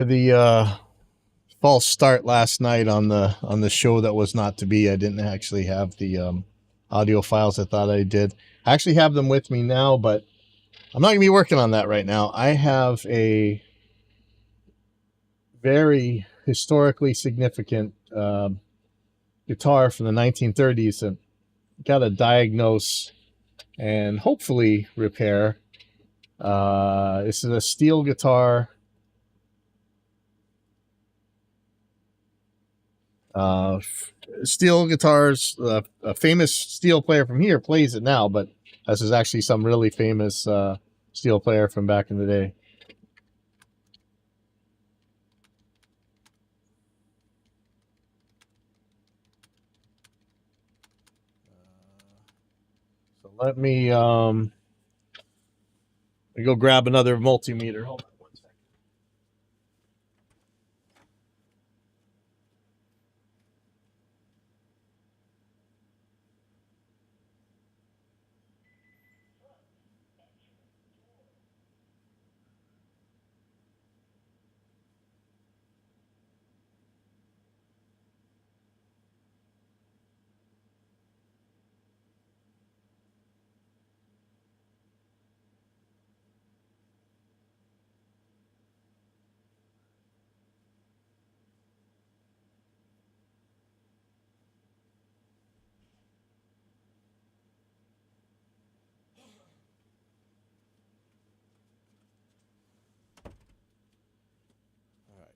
The false start last night on the show that was not to be. I didn't actually have the audio files I thought I did. I actually have them with me now, but I'm not going to be working on that right now. I have a very historically significant guitar from the 1930s that got to diagnose and hopefully repair. This is a steel guitar. Steel guitars. A famous steel player from here plays it now, but this is actually some really famous steel player from back in the day. So let me go grab another multimeter. Hold on.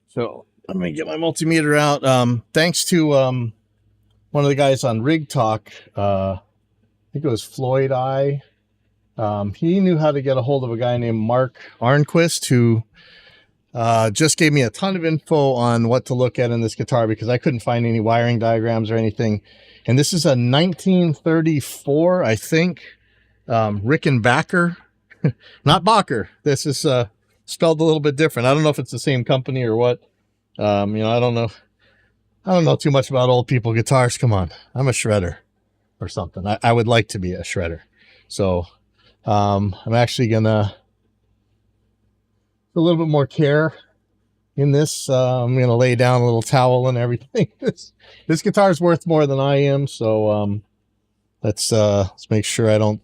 So I'm gonna get my multimeter out. Thanks to one of the guys on Rig Talk, I think it was Floyd I. He knew how to get a hold of a guy named Mark Arnquist, who just gave me a ton of info on what to look at in this guitar because I couldn't find any wiring diagrams or anything. And this is a 1934, I think, Rickenbacker, not Bacher. This is spelled a little bit different. I don't know if it's the same company or what. I don't know. I don't know too much about old people guitars. Come on, I'm a shredder or something. I would like to be a shredder. So I'm actually gonna a little bit more care in this. I'm gonna lay down a little towel and everything. This guitar is worth more than I am. So let's make sure I don't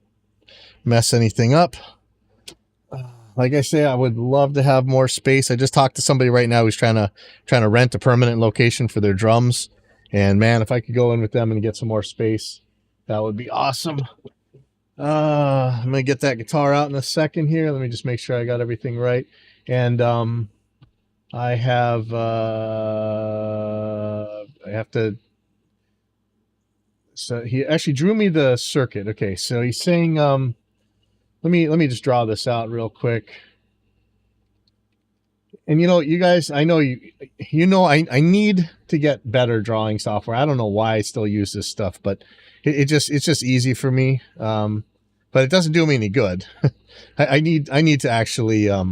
mess anything up. Like I say, I would love to have more space. I just talked to somebody right now who's trying to rent a permanent location for their drums. And man, if I could go in with them and get some more space, that would be awesome. I'm gonna get that guitar out in a second here. Let me just make sure I got everything right. And I have to. So he actually drew me the circuit. Okay, so he's saying let me just draw this out real quick. And you guys, I know I need to get better drawing software. I don't know why I still use this stuff, but it's just easy for me. But it doesn't do me any good. I need to actually I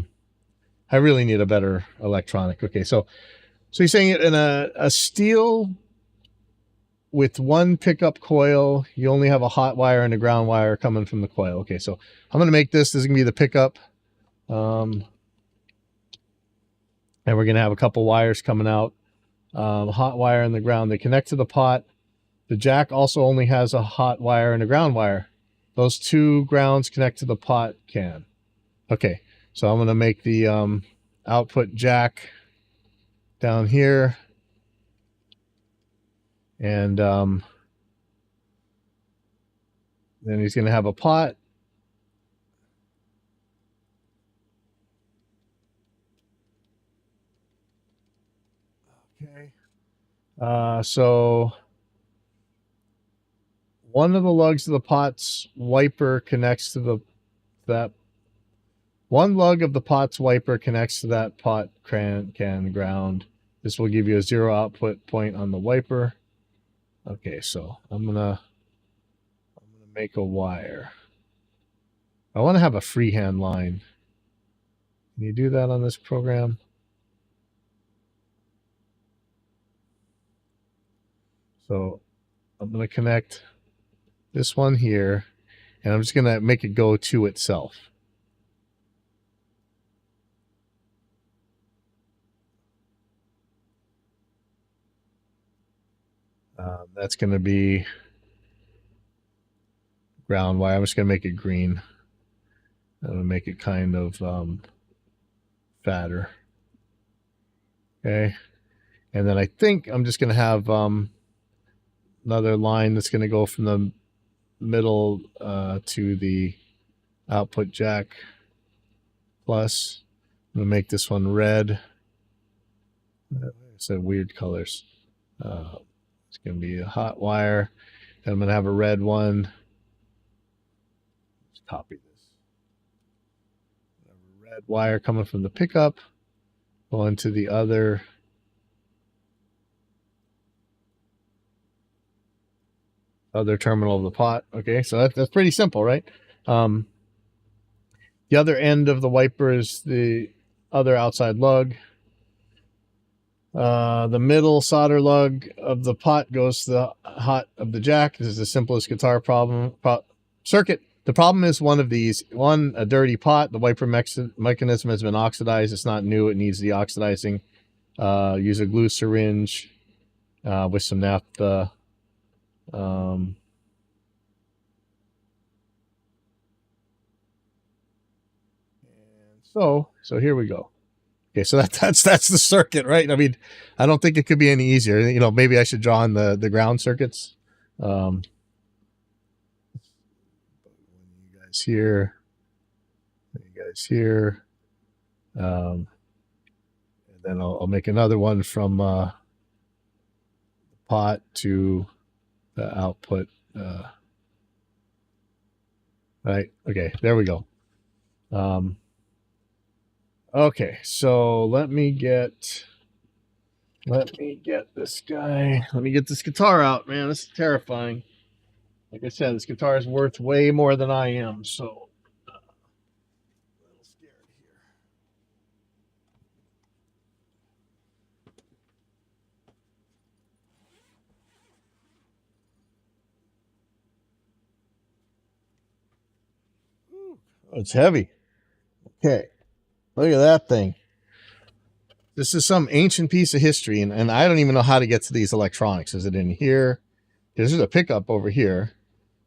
really need a better electronic. Okay, so he's saying it in a steel with one pickup coil, you only have a hot wire and a ground wire coming from the coil. Okay, so I'm going to make this. This is going to be the pickup. And we're going to have a couple wires coming out. Hot wire and the ground. They connect to the pot. The jack also only has a hot wire and a ground wire. Those two grounds connect to the pot can. Okay, so I'm going to make the output jack down here. And then he's going to have a pot. Okay. So one of the lugs of the pot's wiper connects to that. One lug of the pot's wiper connects to that pot can ground. This will give you a 0 output point on the wiper. Okay, so I'm gonna make a wire. I want to have a freehand line. Can you do that on this program? So I'm going to connect this one here, and I'm just going to make it go to itself. That's going to be ground wire. I'm just going to make it green. I'm going to make it kind of fatter. Okay. And then I think I'm just going to have another line that's going to go from the middle to the output jack plus. I'm going to make this one red. It's weird colors. It's going to be a hot wire. And I'm going to have a red one. Let's copy this. Red wire coming from the pickup, going to the other terminal of the pot. Okay, so that's pretty simple, right? The other end of the wiper is the other outside lug. The middle solder lug of the pot goes to the hot of the jack. This is the simplest guitar circuit. The problem is one of these. One, a dirty pot. The wiper mechanism has been oxidized. It's not new. It needs deoxidizing. Use a glue syringe with some naphtha. So here we go. Okay, so that's the circuit, right? I mean, I don't think it could be any easier. You know, maybe I should draw in the ground circuits. You guys here, and then I'll make another one from the pot to the output. Right. Okay, there we go. Okay, so let me get this guy. Let me get this guitar out, man. This is terrifying. Like I said, this guitar is worth way more than I am, so a little scared here. Oh, it's heavy. Okay, look at that thing. This is some ancient piece of history, and I don't even know how to get to these electronics. Is it in here? There's a pickup over here.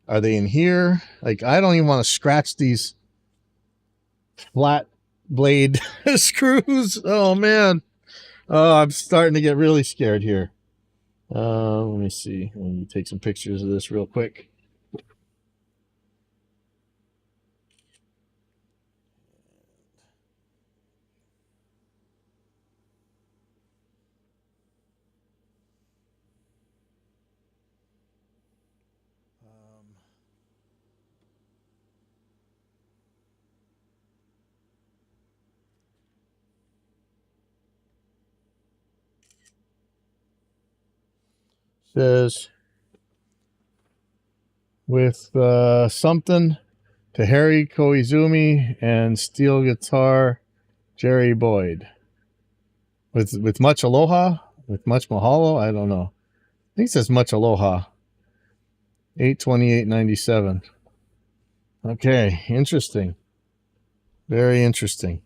Are they in here? Like, I don't even want to scratch these flat blade screws. Oh, man. Oh, I'm starting to get really scared here. Let me see. Let me take some pictures of this real quick. Says with something to Harry Koizumi and steel guitar Jerry Boyd. With much aloha, with much mahalo. I don't know. I think it says much aloha. 8/28/97. Okay, interesting. Very interesting.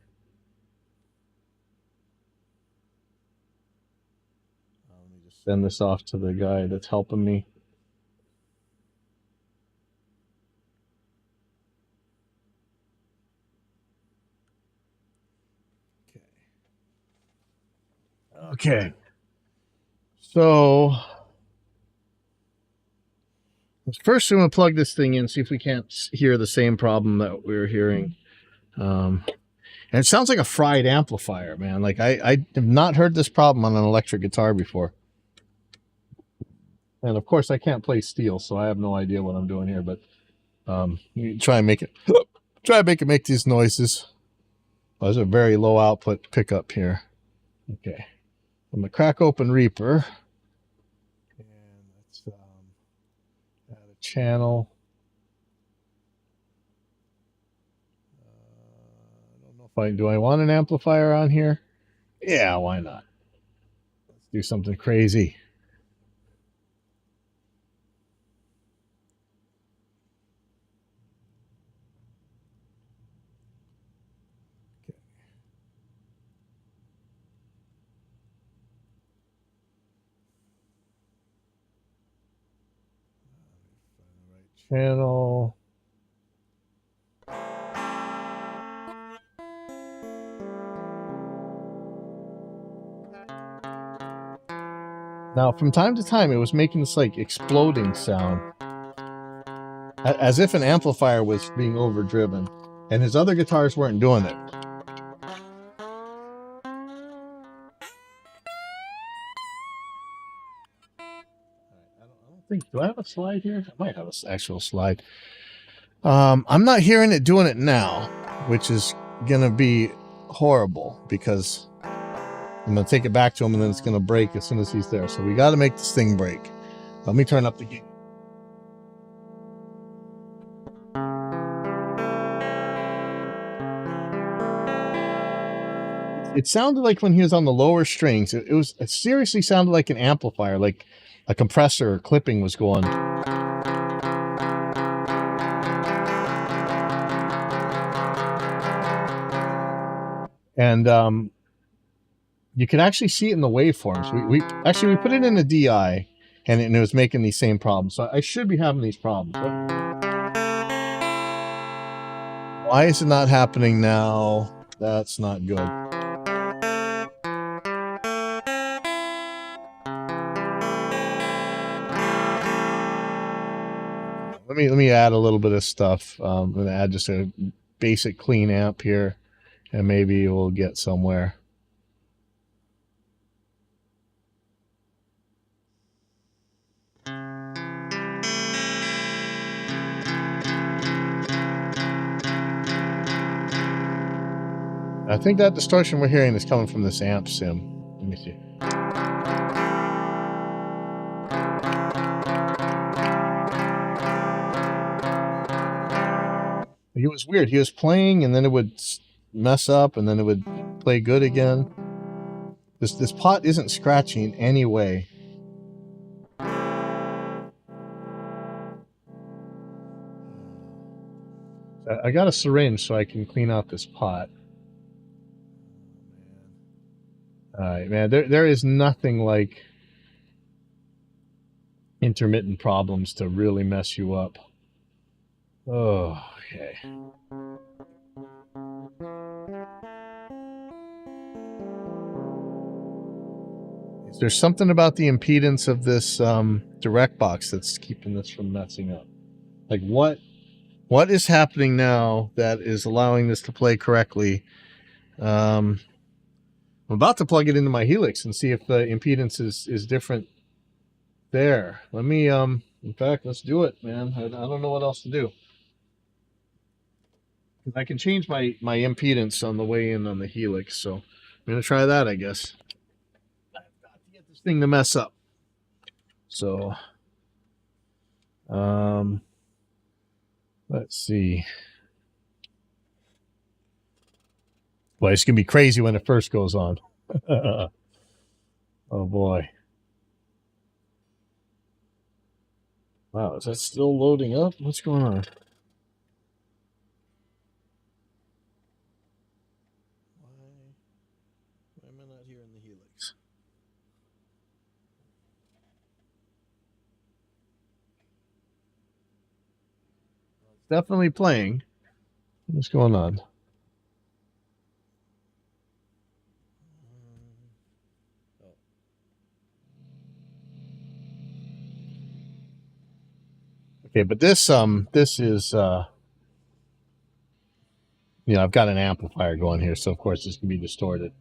Let me just send this off to the guy that's helping me. Okay. So first I'm going to plug this thing in, see if we can't hear the same problem that we were hearing. And it sounds like a fried amplifier, man. Like I have not heard this problem on an electric guitar before. And of course I can't play steel, so I have no idea what I'm doing here, but you try and make it make these noises. Oh, there's a very low output pickup here. Okay. I'm gonna crack open Reaper. And let's add a channel. I don't know if do I want an amplifier on here? Yeah, why not? Let's do something crazy. channel. Now, from time to time, it was making this like exploding sound, as if an amplifier was being overdriven, and his other guitars weren't doing it. Do I have a slide here? I might have an actual slide. I'm not hearing it doing it now, which is gonna be horrible because I'm gonna take it back to him and then it's gonna break as soon as he's there. So we got to make this thing break. Let me turn up the gain. It sounded like when he was on the lower strings, it seriously sounded like an amplifier, like a compressor or clipping was going. And you could actually see it in the waveforms. We put it in a DI, and it was making these same problems. So I should be having these problems. Why is it not happening now? That's not good. Let me add a little bit of stuff. I'm going to add just a basic clean amp here, and maybe we'll get somewhere. I think that distortion we're hearing is coming from this amp sim. Let me see. It was weird. He was playing and then it would mess up and then it would play good again. This pot isn't scratching in any way. I got a syringe so I can clean out this pot. Alright, man, there is nothing like intermittent problems to really mess you up. Oh, okay. There's something about the impedance of this direct box that's keeping this from messing up. Like what is happening now that is allowing this to play correctly? I'm about to plug it into my Helix and see if the impedance is different there. Let me in fact, let's do it, man. I don't know what else to do. I can change my impedance on the way in on the Helix, so I'm gonna try that, I guess. I've got to get this thing to mess up. So let's see. Well, it's gonna be crazy when it first goes on. Oh boy. Wow, is that still loading up? What's going on? Why am I not hearing the Helix? It's definitely playing. What's going on? Okay, but this is you know, I've got an amplifier going here, so of course this can be distorted.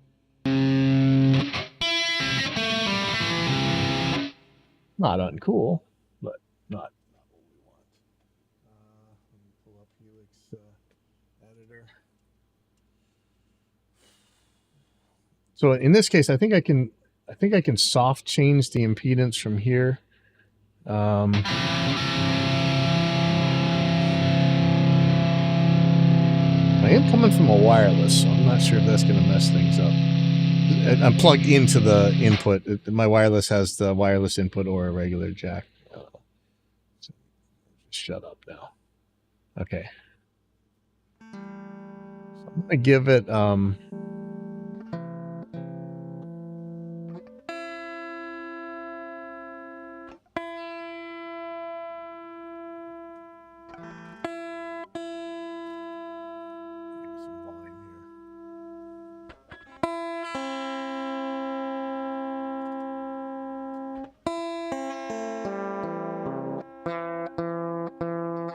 Not uncool, but not what we want. Let me pull up Helix editor. So in this case, I think I can soft change the impedance from here. I am coming from a wireless, so I'm not sure if that's going to mess things up. I'm plugged into the input. My wireless has the wireless input or a regular jack. So shut up now. Okay. So I'm going to give it...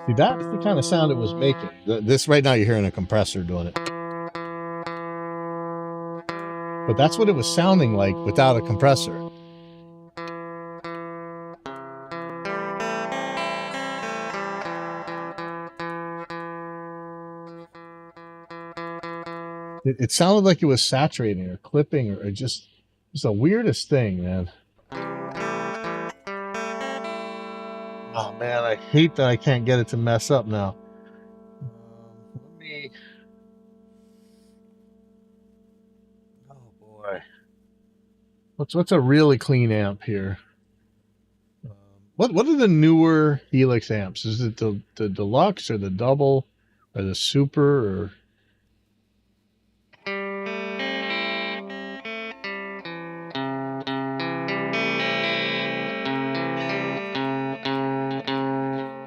See, that's the kind of sound it was making. This right now, you're hearing a compressor doing it. But that's what it was sounding like without a compressor. It sounded like it was saturating or clipping or just the weirdest thing, man. Oh man, I hate that I can't get it to mess up now. Let me. Oh boy, what's a really clean amp here? What are the newer Helix amps? Is it the deluxe or the double or the super or?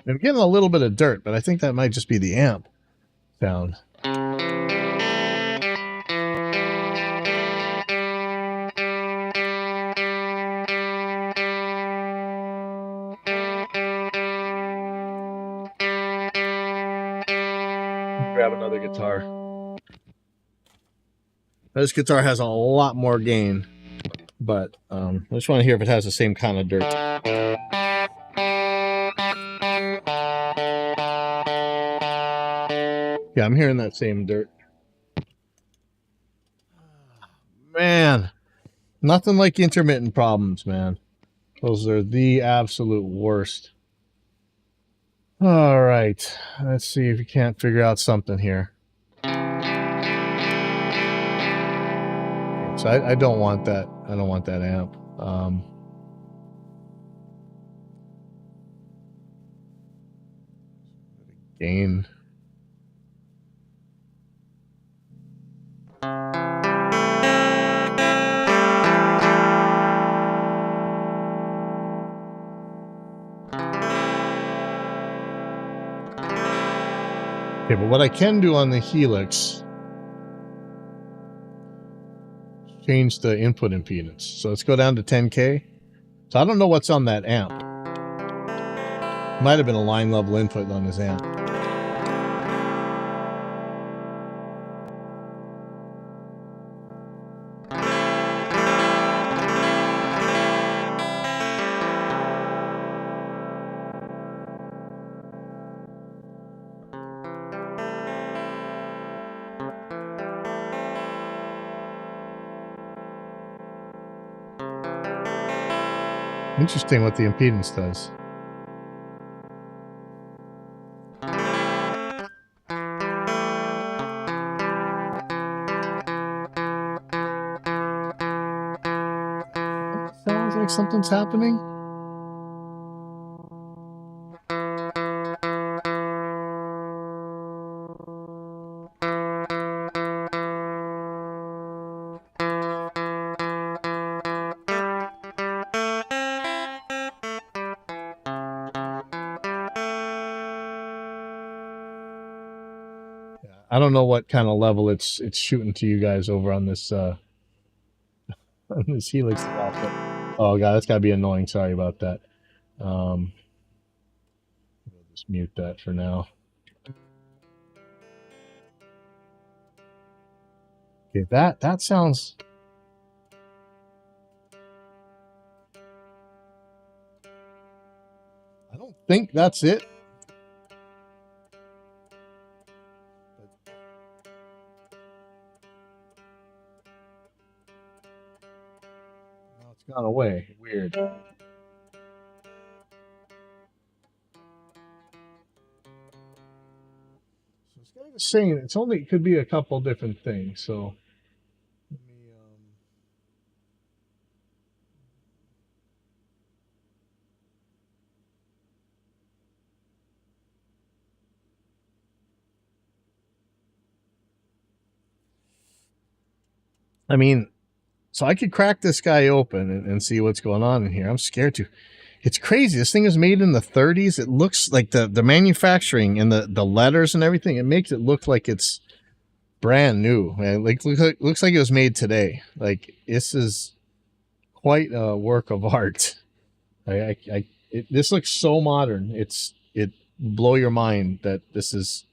I'm getting a little bit of dirt, but I think that might just be the amp sound. Grab another guitar. This guitar has a lot more gain, but I just want to hear if it has the same kind of dirt. Yeah, I'm hearing that same dirt. Man, nothing like intermittent problems, man. Those are the absolute worst. All right, let's see if you can't figure out something here. So I don't want that. I don't want that amp. Gain. Okay, but what I can do on the Helix, change the input impedance. So let's go down to 10K. So I don't know what's on that amp. Might have been a line level input on this amp. Interesting what the impedance does. Sounds like something's happening. I don't know what kind of level it's shooting to you guys over on this on this Helix stuff. Oh god, that's gotta be annoying. Sorry about that. I'll just mute that for now. Okay, that sounds. I don't think that's it. It's gone away. Weird. So it's kind of saying it's only, it could be a couple different things. So let me, I mean, so I could crack this guy open and see what's going on in here. I'm scared to. It's crazy. This thing is made in the 30s. It looks like the manufacturing and the letters and everything. It makes it look like it's brand new. Man. Like looks like it was made today. Like this is quite a work of art. This looks so modern. blow your mind that this is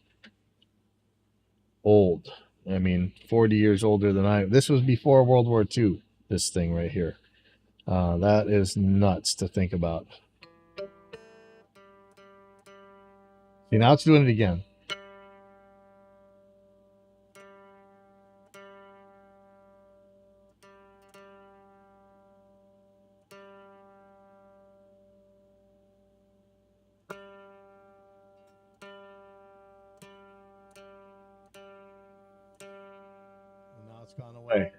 old. I mean, 40 years older than this was before World War II, this thing right here. That is nuts to think about. See, now it's doing it again. And now it's gone away.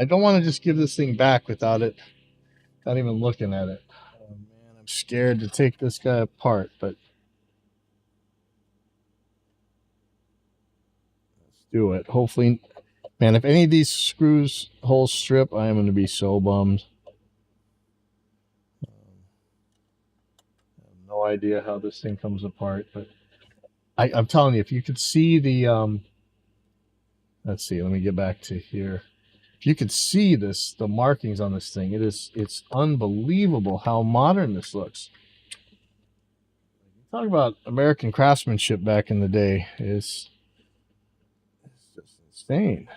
I don't want to just give this thing back without even looking at it. Oh man, I'm scared to take this guy apart, but let's do it. Hopefully, man, if any of these screws holes strip, I am going to be so bummed. I have no idea how this thing comes apart, but I'm telling you, if you could see the let's see, let me get back to here. If you could see this, the markings on this thing, it's unbelievable how modern this looks. Talk about American craftsmanship back in the day. It's just insane.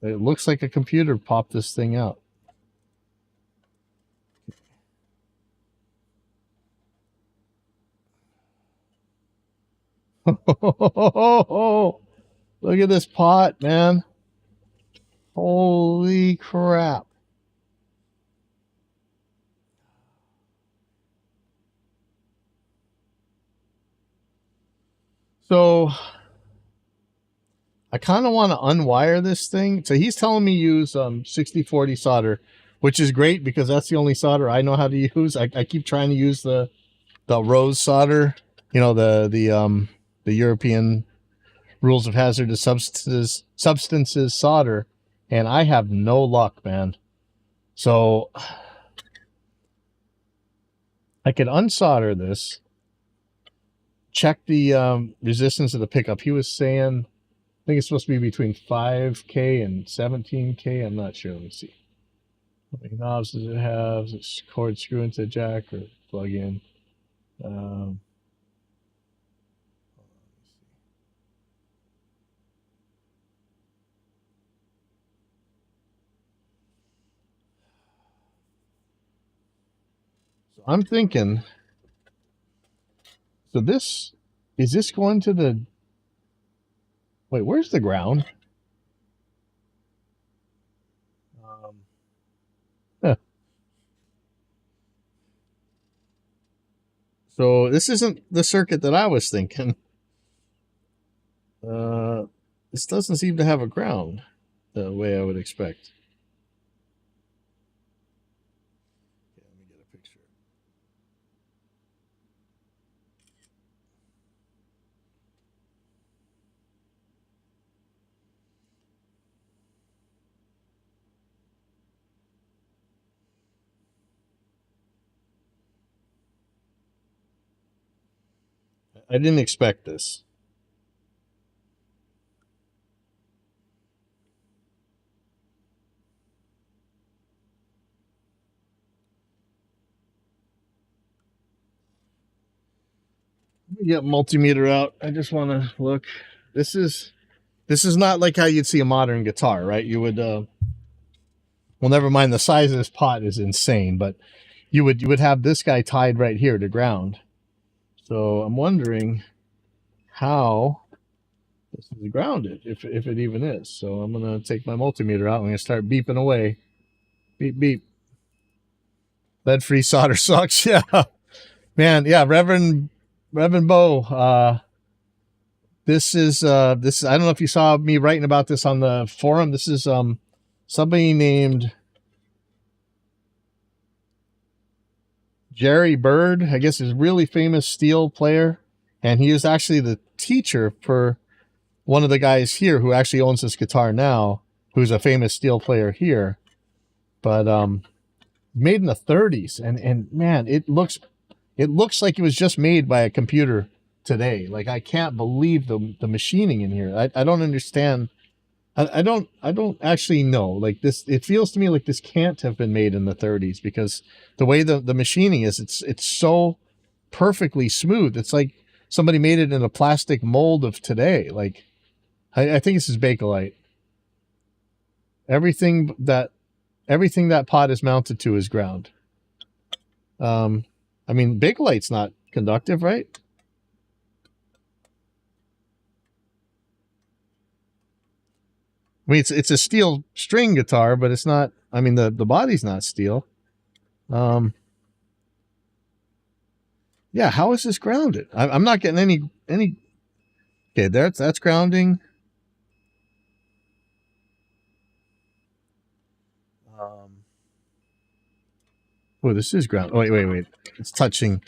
It looks like a computer popped this thing out. Look at this pot, man. Holy crap. So I kind of want to unwire this thing. So he's telling me use 6040 solder, which is great because that's the only solder I know how to use. I keep trying to use the rose solder, you know, the European rules of hazardous substances solder, and I have no luck, man. So I could unsolder this, check the resistance of the pickup. He was saying, I think it's supposed to be between 5K and 17K. I'm not sure. Let me see. How many knobs does it have? Is it cord screw into jack or plug in? So I'm thinking, so this, is this going to the, wait, where's the ground? So this isn't the circuit that I was thinking. This doesn't seem to have a ground the way I would expect. Okay, let me get a picture. I didn't expect this. Let me get multimeter out. I just want to look. This is not like how you'd see a modern guitar, right? You would well, never mind, the size of this pot is insane, but you would have this guy tied right here to ground. So I'm wondering how this is grounded, if it even is. So I'm gonna take my multimeter out. I'm gonna start beeping away. Beep beep. Lead-free solder sucks. Yeah, man. Yeah, Reverend Bo. This is I don't know if you saw me writing about this on the forum. This is somebody named Jerry Bird, I guess, is a really famous steel player, and he is actually the teacher for one of the guys here who actually owns this guitar now, who's a famous steel player here. But made in the 30s, and man, it looks It looks like it was just made by a computer today. Like, I can't believe the machining in here. I don't understand. I don't actually know. Like, this, it feels to me like this can't have been made in the 30s, because the way the machining is, it's so perfectly smooth. It's like somebody made it in a plastic mold of today. Like, I think this is Bakelite. Everything that pot is mounted to is ground. I mean, Bakelite's not conductive, right? I mean, it's a steel string guitar, but it's not. I mean, the body's not steel. Yeah, how is this grounded? I'm not getting any. Okay, that's grounding. Oh, this is ground. Oh, wait. It's touching.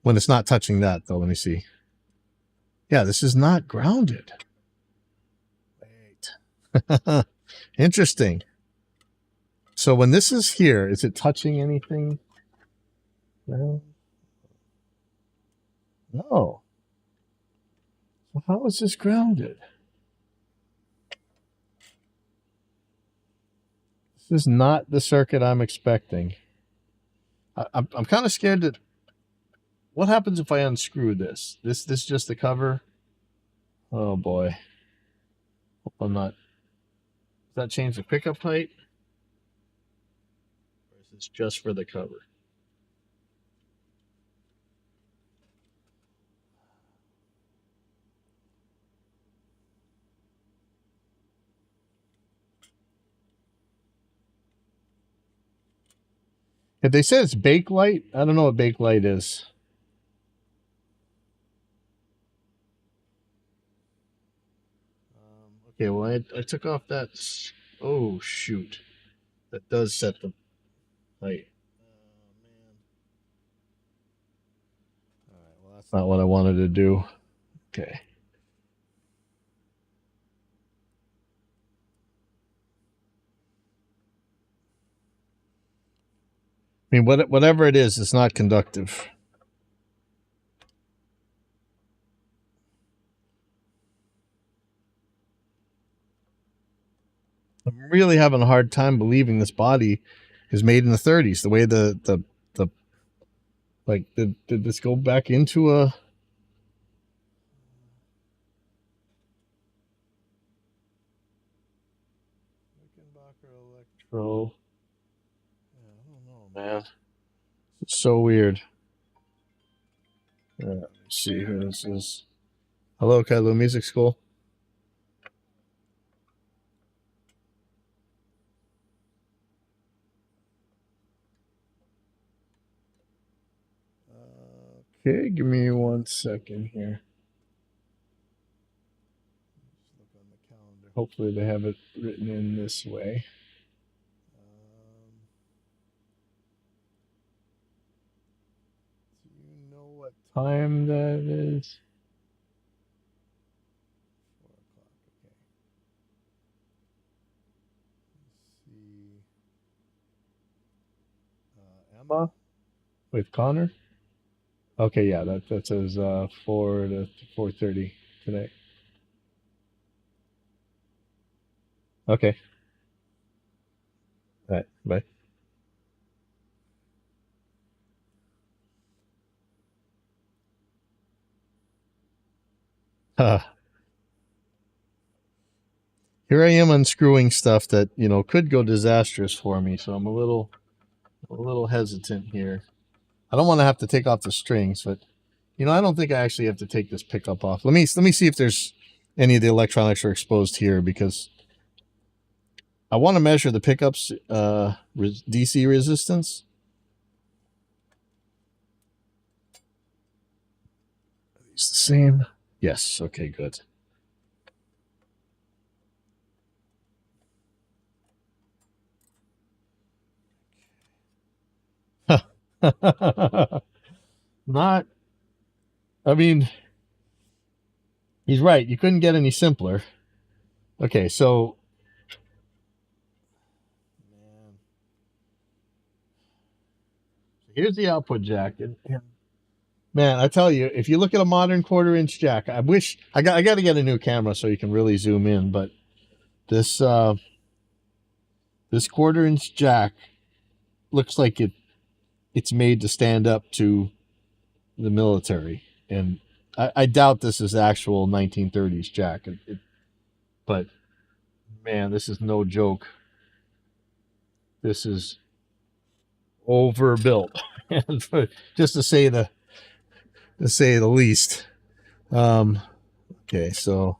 When it's not touching that, though, let me see. Yeah, this is not grounded. Wait. Interesting. So when this is here, is it touching anything? No. No. Well, how is this grounded? This is not the circuit I'm expecting. I'm kind of scared that. What happens if I unscrew this? This is just the cover. Oh boy. Hope I'm not. Does that change the pickup height? Or is this just for the cover? If they said it's Bakelite, I don't know what Bakelite is. Okay, well, I took off that. Oh, shoot. That does set the height. Oh, man. All right, well, that's not what I wanted to do. Okay. I mean, whatever it is, it's not conductive. I'm really having a hard time believing this body is made in the 30s. The way the like, did this go back into a? Electro. I don't know, man. It's so weird. Let me see who this is. Hello, Kylo Music School. Okay, give me 1 second here. Look on the calendar. Hopefully they have it written in this way. Do you know what time that is? 4 o'clock. Okay. Let's see. Emma with Connor. Okay, yeah, that says 4 to 4:30 today. Okay. All right. Bye. Here I am unscrewing stuff that, could go disastrous for me, so I'm a little hesitant here. I don't want to have to take off the strings, but I don't think I actually have to take this pickup off. Let me see if there's any of the electronics are exposed here, because I want to measure the pickups DC resistance. Are these the same? Yes. Okay, good. Not, I mean, he's right. You couldn't get any simpler. Okay, so, man, here's the output jack. And Man, I tell you, if you look at a modern 1/4 inch jack, I wish I got to get a new camera so you can really zoom in. But this this 1/4 inch jack looks like it's made to stand up to the military, and I doubt this is actual 1930s jack. But man, this is no joke. This is overbuilt, just to say the least. Okay, so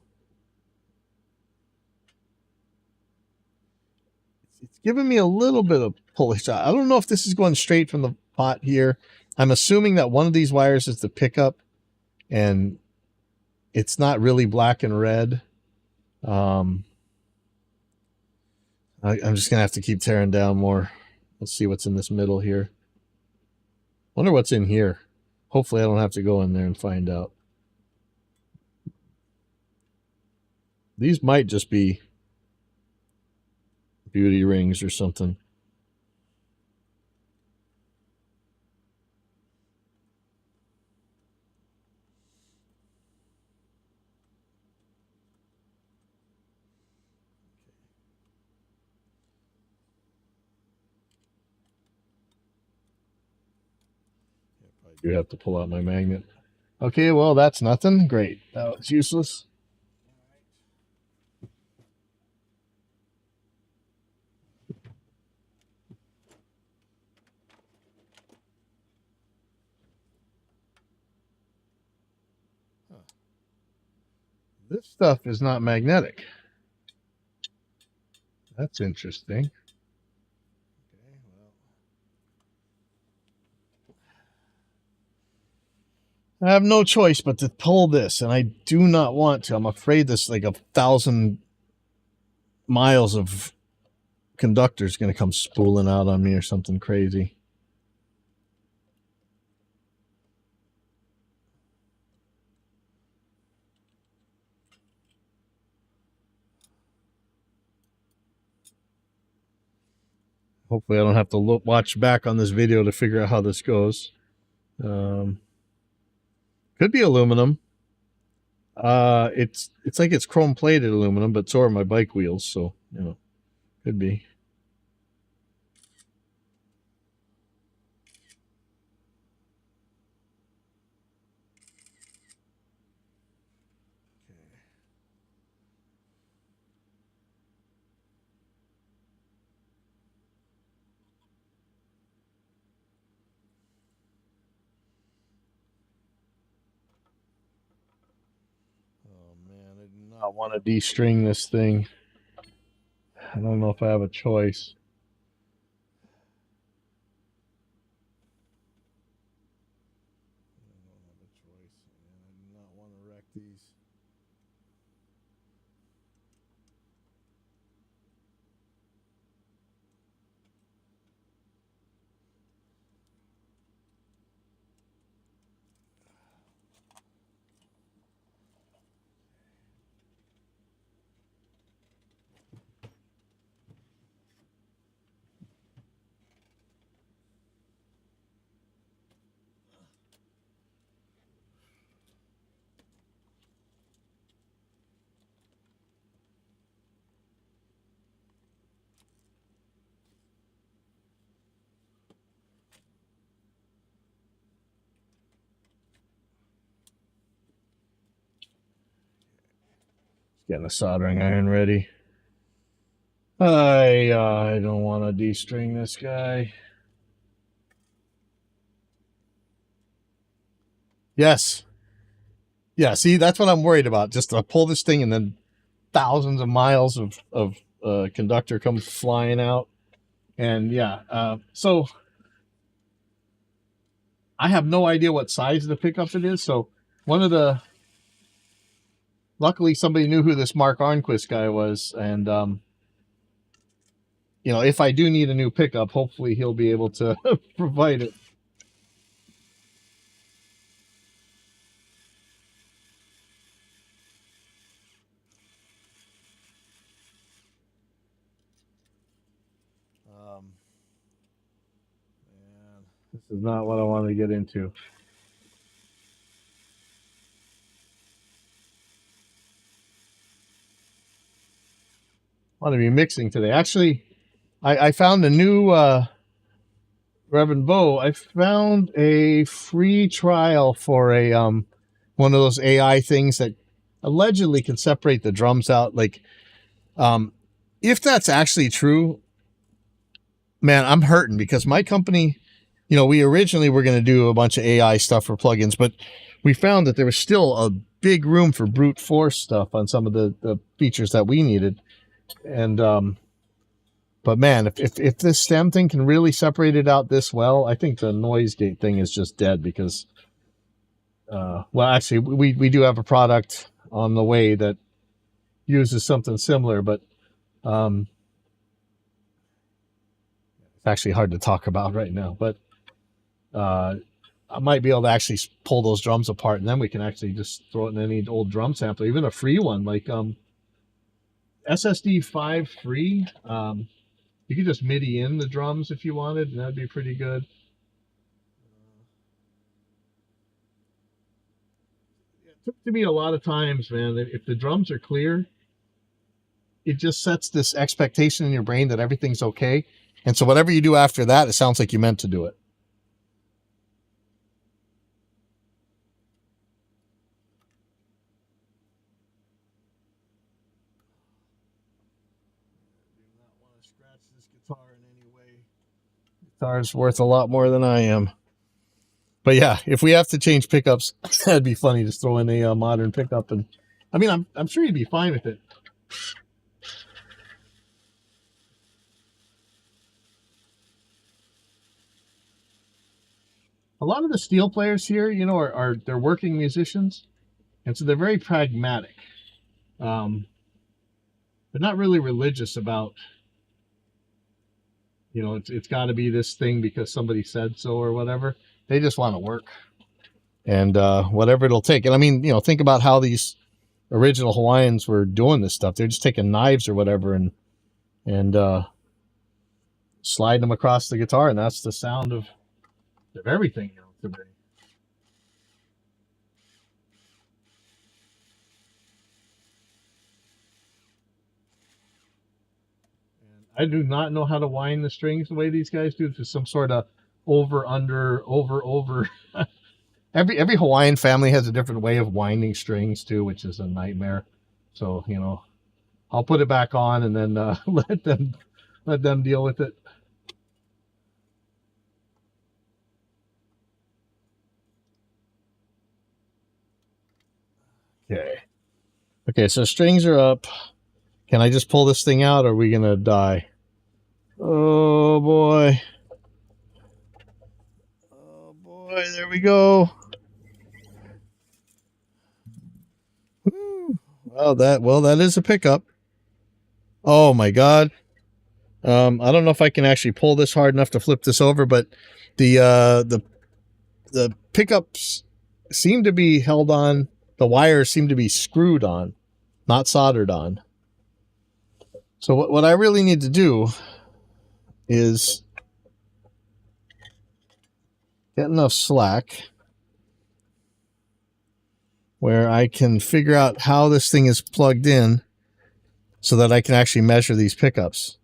it's giving me a little bit of pulley shot. I don't know if this is going straight from the pot here. I'm assuming that one of these wires is the pickup, and it's not really black and red. I'm just gonna have to keep tearing down more. Let's see what's in this middle here. Wonder what's in here. Hopefully I don't have to go in there and find out. These might just be beauty rings or something. I do have to pull out my magnet. Okay, well, that's nothing. Great. That was useless. This stuff is not magnetic. That's interesting. Okay, well, I have no choice but to pull this, and I do not want to. I'm afraid this like 1,000 miles of conductor is going to come spooling out on me or something crazy. Hopefully I don't have to watch back on this video to figure out how this goes. Could be aluminum. It's like it's chrome plated aluminum, but so are my bike wheels, so you know, could be. Oh man, I do not want to de-string this thing. I don't know if I have a choice. I don't have a choice, man. I do not want to wreck these. Getting a soldering iron ready. I don't want to de-string this guy. Yes. Yeah, see, that's what I'm worried about. Just to pull this thing and then thousands of miles of conductor comes flying out. And yeah, so I have no idea what size of the pickup it is. So one of the, luckily somebody knew who this Mark Arnquist guy was. And, you know, if I do need a new pickup, hopefully he'll be able to provide it. Man, this is not what I want to get into. want to be mixing today. Actually, I found a new Reverend Bo. I found a free trial for a one of those AI things that allegedly can separate the drums out. Like, if that's actually true, man, I'm hurting because my company, you know, we originally were going to do a bunch of AI stuff for plugins, but we found that there was still a big room for brute force stuff on some of the features that we needed. And, but man, if this stem thing can really separate it out this well, I think the noise gate thing is just dead because, well, actually, we do have a product on the way that uses something similar, but it's actually hard to talk about right now. But I might be able to actually pull those drums apart, and then we can actually just throw it in any old drum sampler, even a free one like SSD 5 free. You could just MIDI in the drums if you wanted, and that'd be pretty good. It took to me a lot of times, man, if the drums are clear, it just sets this expectation in your brain that everything's okay. And so whatever you do after that, it sounds like you meant to do it. Scratch this guitar in any way. Guitar's worth a lot more than I am. But yeah, if we have to change pickups, that'd be funny. Just throw in a modern pickup, and I mean, I'm sure you'd be fine with it. A lot of the steel players here, you know, are they're working musicians, and so they're very pragmatic. They're not really religious about, you know, it's got to be this thing because somebody said so or whatever. They just want to work, and whatever it'll take. And I mean, you know, think about how these original Hawaiians were doing this stuff. They're just taking knives or whatever and sliding them across the guitar, and that's the sound of everything, you know, today. And I do not know how to wind the strings the way these guys do. It's some sort of over, under, over. Every Hawaiian family has a different way of winding strings too, which is a nightmare. So, you know, I'll put it back on and then let them deal with it. Okay, so strings are up. Can I just pull this thing out, or are we gonna die? Oh boy. Oh boy, there we go. Well, that is a pickup. Oh my god. I don't know if I can actually pull this hard enough to flip this over, but the pickups seem to be held on. The wires seem to be screwed on, not soldered on. So what I really need to do is get enough slack where I can figure out how this thing is plugged in so that I can actually measure these pickups.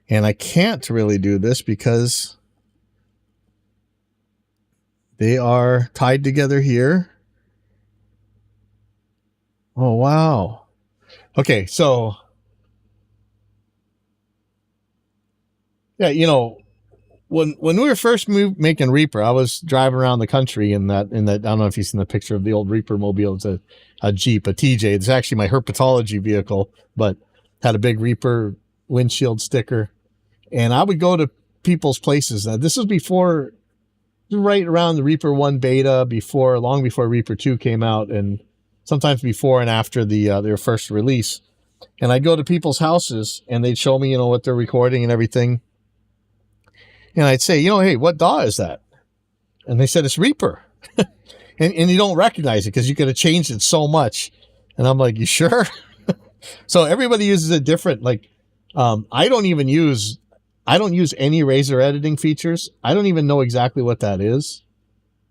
And I can't really do this because they are tied together here. Oh, wow. Okay, so yeah, you know, when we were first making Reaper, I was driving around the country in that I don't know if you've seen the picture of the old Reaper mobile. It's a Jeep, a TJ. It's actually my herpetology vehicle, but had a big Reaper windshield sticker. And I would go to people's places. This was before, right around the Reaper 1 beta, long before Reaper 2 came out, and sometimes before and after their first release. And I'd go to people's houses, and they'd show me, you know, what they're recording and everything. And I'd say, you know, hey, what DAW is that? And they said, it's Reaper. and you don't recognize it because you could have changed it so much. And I'm like, you sure? So everybody uses it different. Like, I don't use any razor editing features. I don't even know exactly what that is.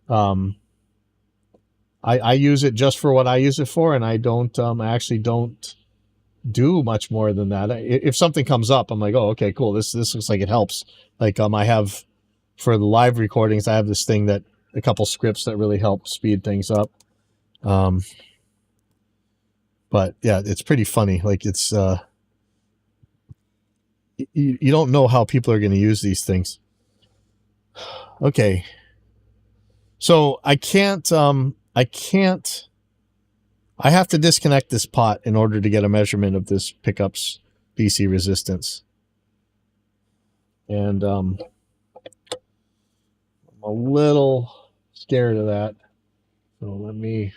I use it just for what I use it for, and I don't, I actually don't do much more than that. If something comes up, I'm like, oh, okay, cool. This looks like it helps. Like I have for the live recordings, I have this thing that a couple scripts that really help speed things up. But yeah, it's pretty funny. Like it's you don't know how people are going to use these things. Okay. So I have to disconnect this pot in order to get a measurement of this pickup's DC resistance. And I'm a little scared of that. So let me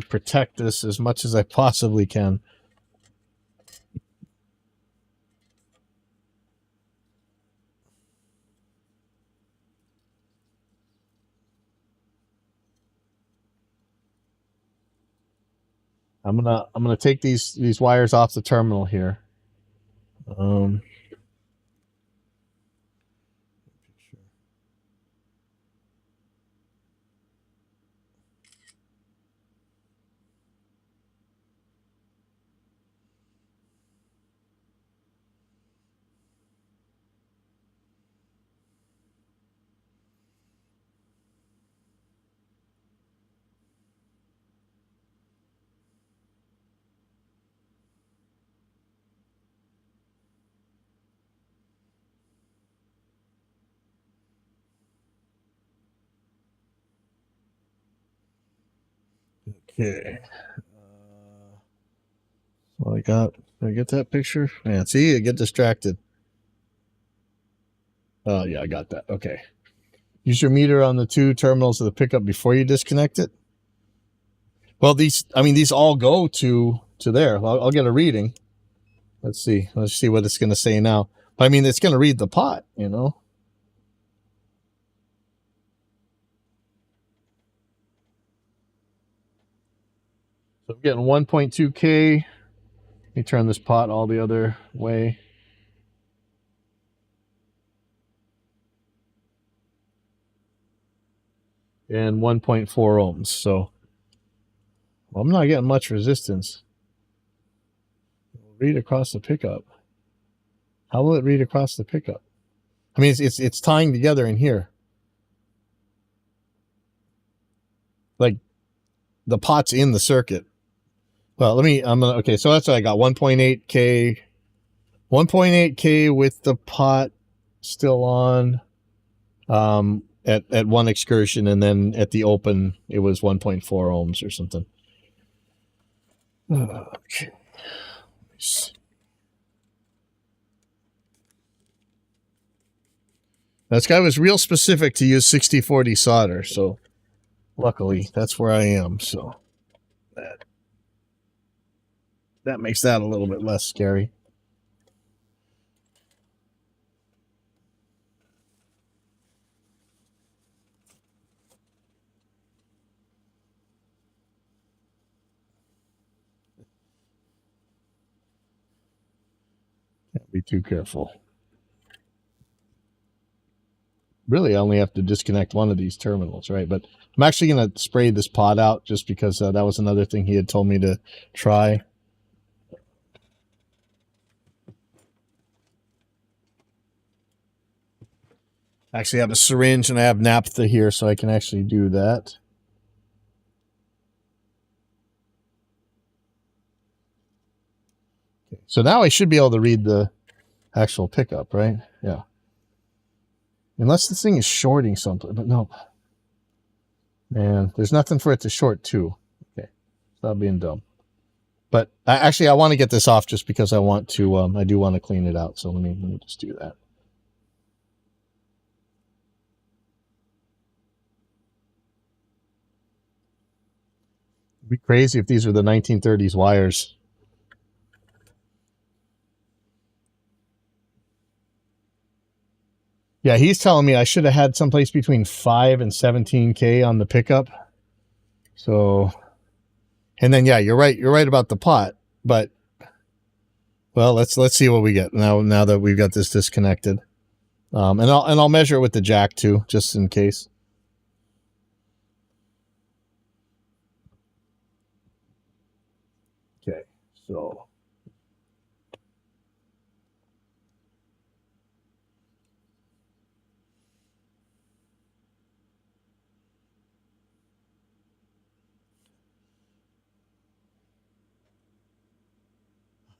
protect this as much as I possibly can. I'm gonna take these wires off the terminal here. Okay. So I get that picture? Man, see, I get distracted. Oh, yeah, I got that. Okay. Use your meter on the two terminals of the pickup before you disconnect it. Well, these all go to there. I'll get a reading. Let's see what it's going to say now. But I mean, it's going to read the pot, you know. So I'm getting 1.2K. Let me turn this pot all the other way. And 1.4 ohms. So I'm not getting much resistance. Read across the pickup. How will it read across the pickup? I mean, it's tying together in here. Like the pot's in the circuit. Well, okay, so that's what I got. 1.8K. 1.8K with the pot still on at one excursion, and then at the open it was 1.4 ohms or something. Okay. This guy was real specific to use 60/40 solder, so luckily that's where I am. So that makes that a little bit less scary. Can't be too careful. Really, I only have to disconnect one of these terminals, right? But I'm actually going to spray this pot out just because that was another thing he had told me to try. Actually, I have a syringe and I have naphtha here, so I can actually do that. Okay, so now I should be able to read the actual pickup, right? Yeah. Unless this thing is shorting something, but no. Man, there's nothing for it to short to. Okay, stop being dumb. But I want to get this off just because I want to. I do want to clean it out. So let me just do that. It'd be crazy if these were the 1930s wires. Yeah, he's telling me I should have had someplace between 5 and 17K on the pickup. So, and then yeah, you're right. You're right about the pot, but well, let's see what we get now that we've got this disconnected. And I'll measure it with the jack too, just in case. Okay, So.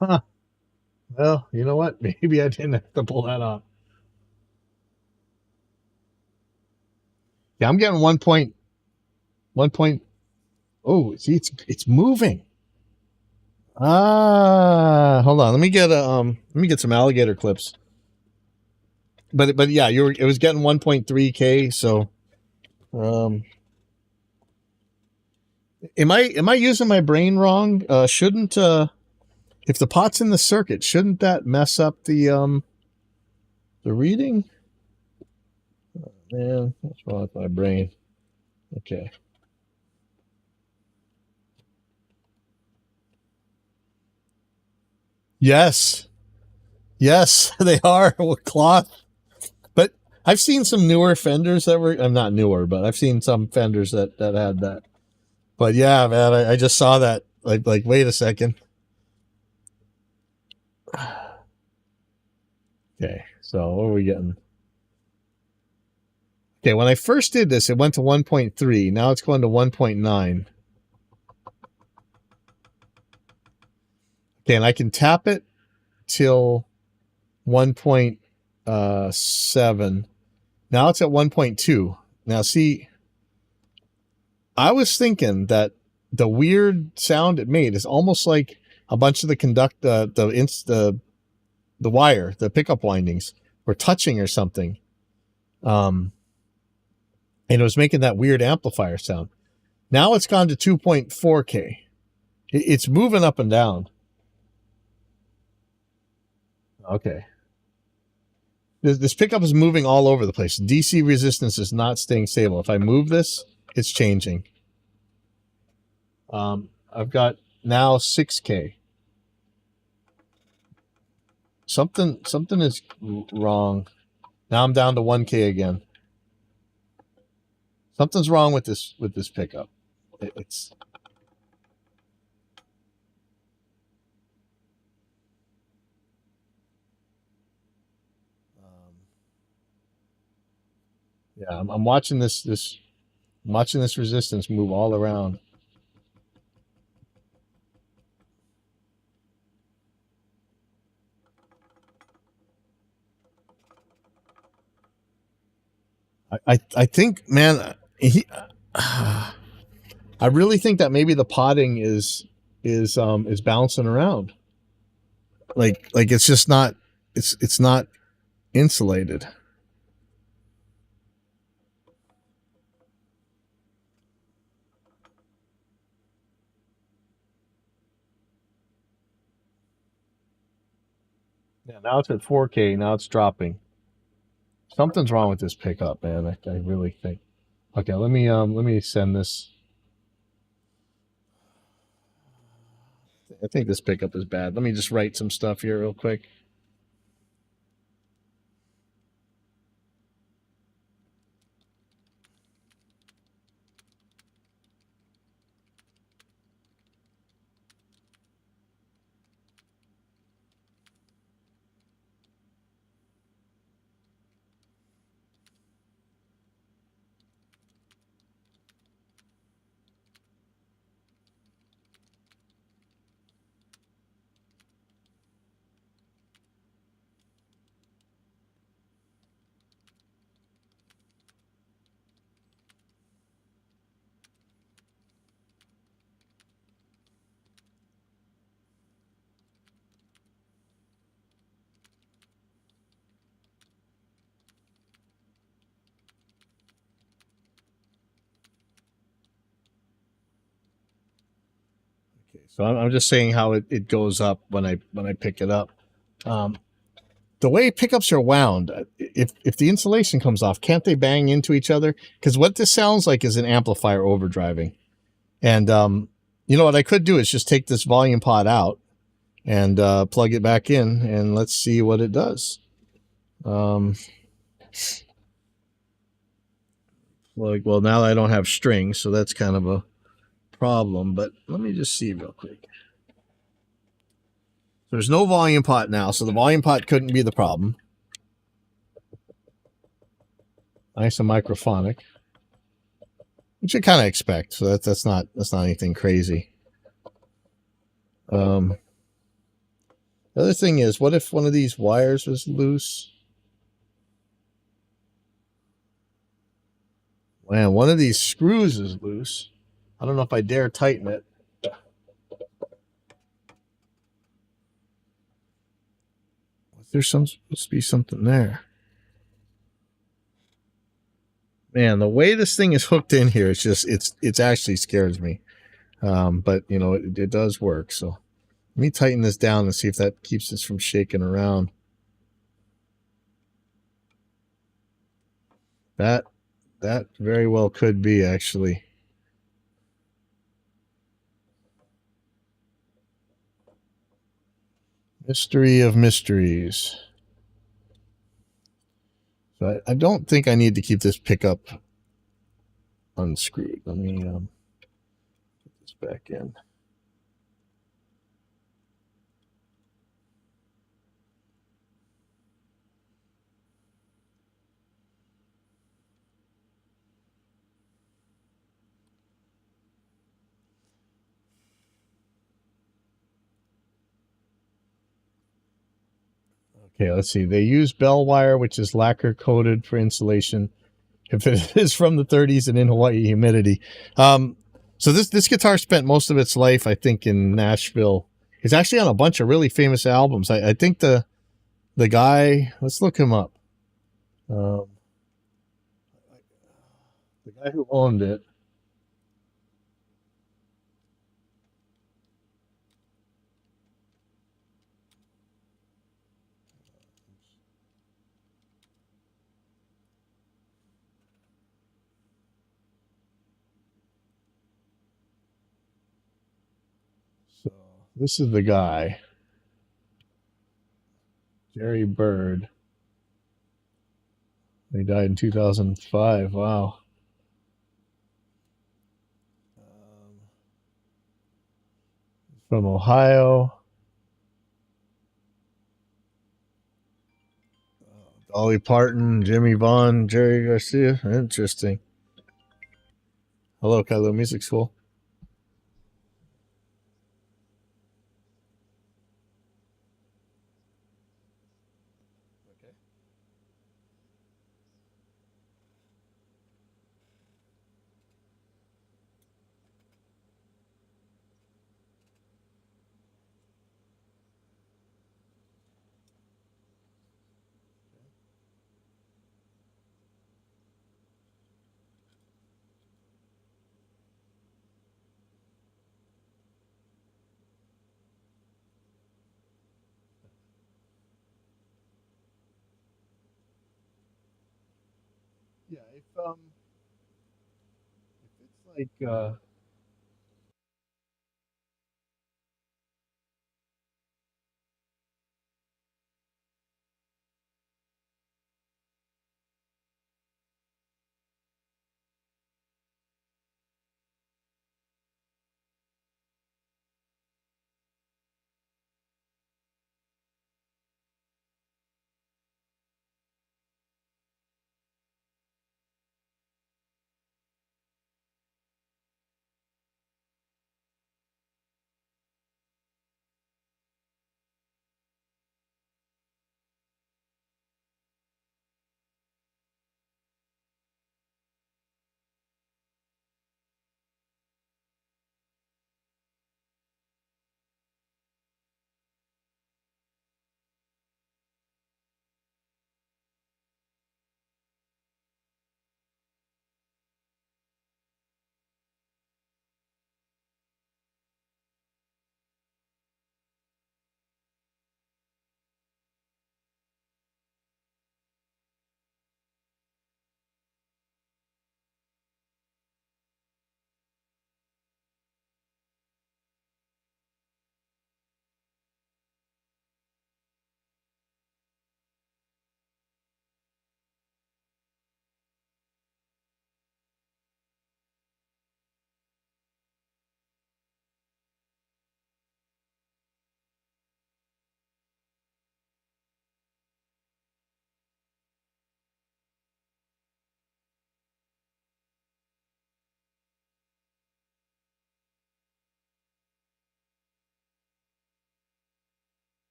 Huh. Well, you know what? Maybe I didn't have to pull that off. Yeah, I'm getting 1.1. Oh, see, it's moving. Hold on. Let me get some alligator clips. But yeah, it was getting 1.3K. So, um, am I using my brain wrong? Shouldn't if the pot's in the circuit, shouldn't that mess up the reading? Oh, man, what's wrong with my brain? Okay. Yes. Yes, they are with cloth. But I've seen some newer fenders that were. I'm not newer, but I've seen some fenders that had that. But yeah, man, I just saw that. Like, wait a second. Okay, so what are we getting? Okay, when I first did this, it went to 1.3. Now it's going to 1.9. Okay, and I can tap it till 1.7. Now it's at 1.2. Now, see, I was thinking that the weird sound it made is almost like a bunch of the wire, the pickup windings were touching or something. And it was making that weird amplifier sound. Now it's gone to 2.4K. It's moving up and down. Okay. This pickup is moving all over the place. DC resistance is not staying stable. If I move this, it's changing. I've got now 6K. Something is wrong. Now I'm down to 1K again. Something's wrong with this pickup. It's yeah. I'm watching I'm watching this resistance move all around. I think, man, I really think that maybe the potting is bouncing around. Like it's just not it's not insulated. Yeah, now it's at 4K. Now it's dropping. Something's wrong with this pickup, man. I really think. Okay, let me send this. I think this pickup is bad. Let me just write some stuff here real quick. Okay, so I'm just saying how it goes up when I pick it up. Um, the way pickups are wound, if the insulation comes off, can't they bang into each other? Because what this sounds like is an amplifier overdriving. And you know what I could do is just take this volume pot out and plug it back in, and let's see what it does. Well, now I don't have strings, so that's kind of a problem. But let me just see real quick. There's no volume pot now, so the volume pot couldn't be the problem. Nice and microphonic, which you kind of expect. So that's not anything crazy. The other thing is, what if one of these wires was loose? Man, one of these screws is loose. I don't know if I dare tighten it. There's supposed to be something there. Man, the way this thing is hooked in here, it's actually scares me. But you know, it does work. So let me tighten this down and see if that keeps this from shaking around. That very well could be, actually. Mystery of mysteries. So I don't think I need to keep this pickup unscrewed. Let me put this back in. Okay, let's see. They use bell wire, which is lacquer coated for insulation. If it is from the 30s and in Hawaii humidity. So this guitar spent most of its life, I think, in Nashville. It's actually on a bunch of really famous albums. I think the guy, let's look him up. The guy who owned it. So this is the guy, Jerry Bird. He died in 2005. Wow. From Ohio. Dolly Parton, Jimmy Vaughn, Jerry Garcia. Interesting. Hello, Kylo Music School. Yeah, if it's like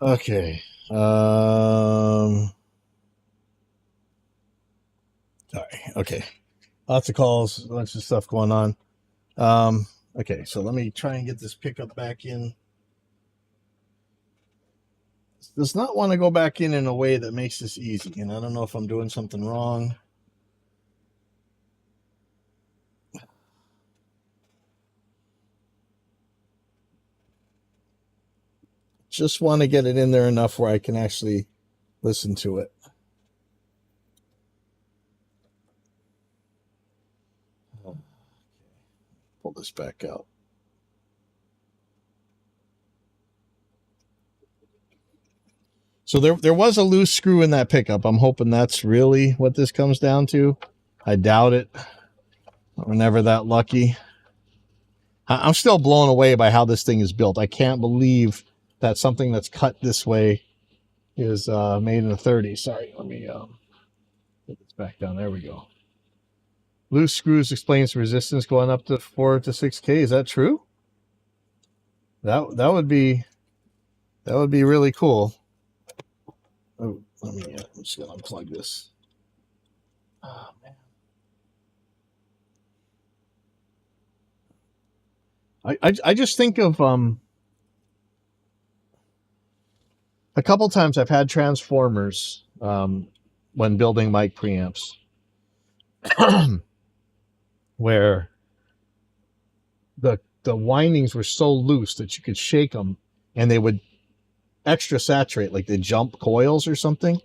Okay. Sorry. Okay. Lots of calls, a bunch of stuff going on. Um, okay, so let me try and get this pickup back in. Does not want to go back in a way that makes this easy, and I don't know if I'm doing something wrong. Just want to get it in there enough where I can actually listen to it. Pull this back out. So there was a loose screw in that pickup. I'm hoping that's really what this comes down to. I doubt it. We're never that lucky. I'm still blown away by how this thing is built. I can't believe that something that's cut this way is made in the 30s. Sorry, let me put this back down. There we go. Loose screws explains resistance going up to 4 to 6K. Is that true? That would be really cool. Oh, I'm just gonna unplug this. Oh, man. I just think of a couple times I've had transformers when building mic preamps where the windings were so loose that you could shake them and they would extra saturate, like they jump coils or something.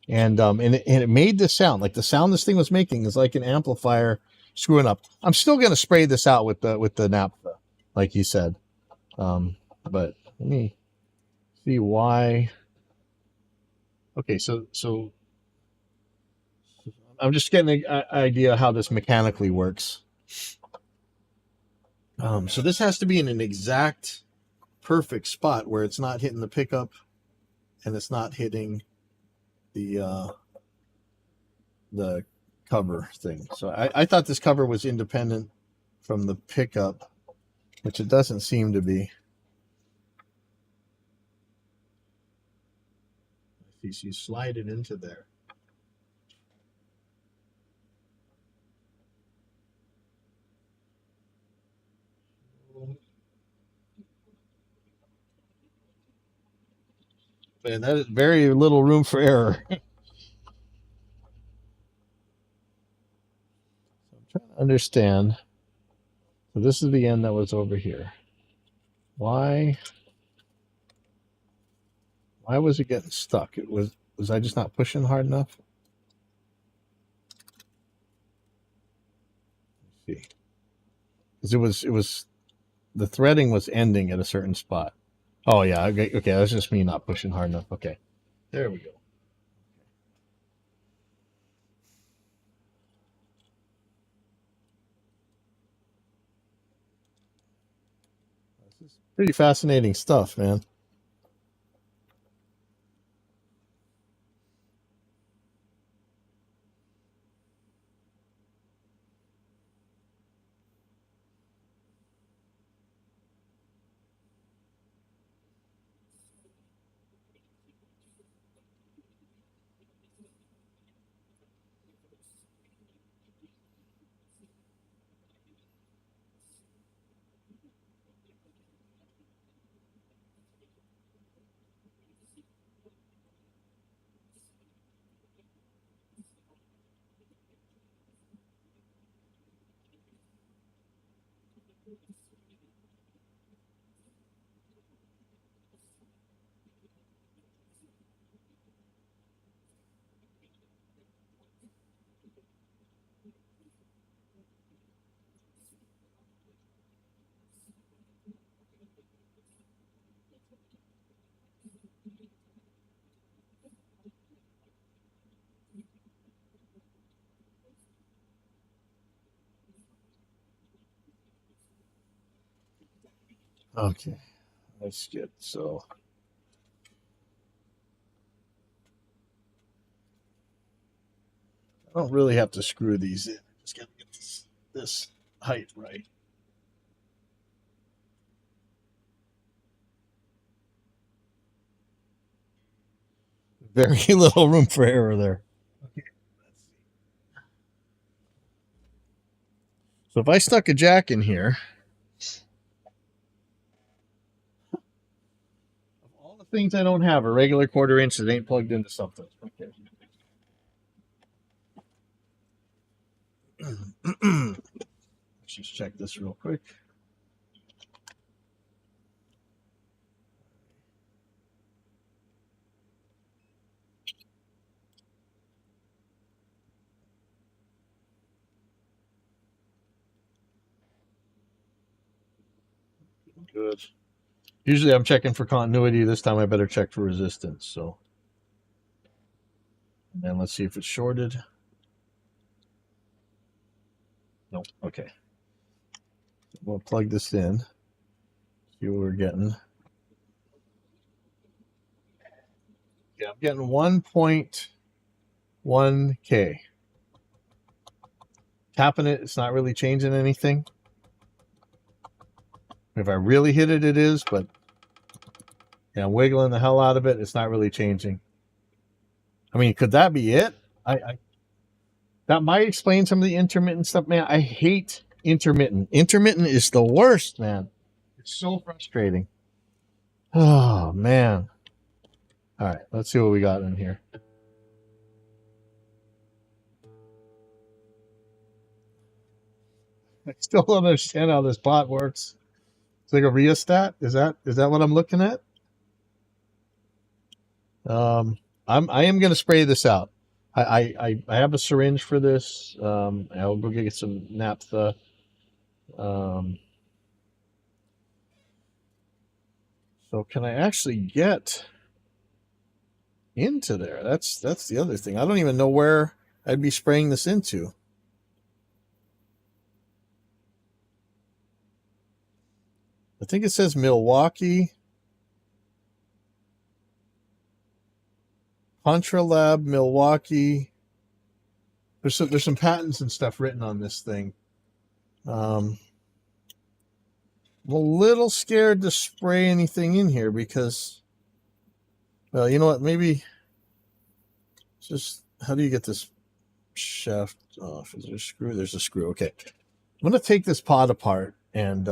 And it made this sound, like the sound this thing was making is like an amplifier screwing up. I'm still gonna spray this out with the naphtha, like you said. But let me see why. Okay, so I'm just getting an idea how this mechanically works. So this has to be in an exact perfect spot where it's not hitting the pickup and it's not hitting the cover thing. So I thought this cover was independent from the pickup, which it doesn't seem to be. So you slide it into there. And that is very little room for error. I'm trying to understand. So this is the end that was over here. Why was it getting stuck? Was I just not pushing hard enough? Let's see. Because it was the threading was ending at a certain spot. Oh yeah, okay, that's just me not pushing hard enough. Okay. There we go. This is pretty fascinating stuff, man. Okay, that's good. So I don't really have to screw these in. I just got to get this height right. Very little room for error there. Okay, let's see. So if I stuck a jack in here, of all the things I don't have, a regular 1/4 inch that ain't plugged into something. Okay. Let's just check this real quick. Good. Usually I'm checking for continuity. This time I better check for resistance. So, and then let's see if it's shorted. Nope. Okay. We'll plug this in. See what we're getting. Yeah, I'm getting 1.1K. Tapping it, it's not really changing anything. If I really hit it, it is, but yeah, I'm wiggling the hell out of it. It's not really changing. I mean, could that be it? That might explain some of the intermittent stuff, man. I hate intermittent. Intermittent is the worst, man. It's so frustrating. Oh, man. All right, let's see what we got in here. I still don't understand how this pot works. It's like a rheostat. Is that what I'm looking at? I am gonna spray this out. I have a syringe for this. I'll go get some naphtha. So can I actually get into there? That's the other thing. I don't even know where I'd be spraying this into. I think it says Milwaukee. ContraLab, Milwaukee. There's some patents and stuff written on this thing. I'm a little scared to spray anything in here because, well, you know what? Maybe just how do you get this shaft off? Is there a screw? There's a screw. Okay, I'm gonna take this pot apart and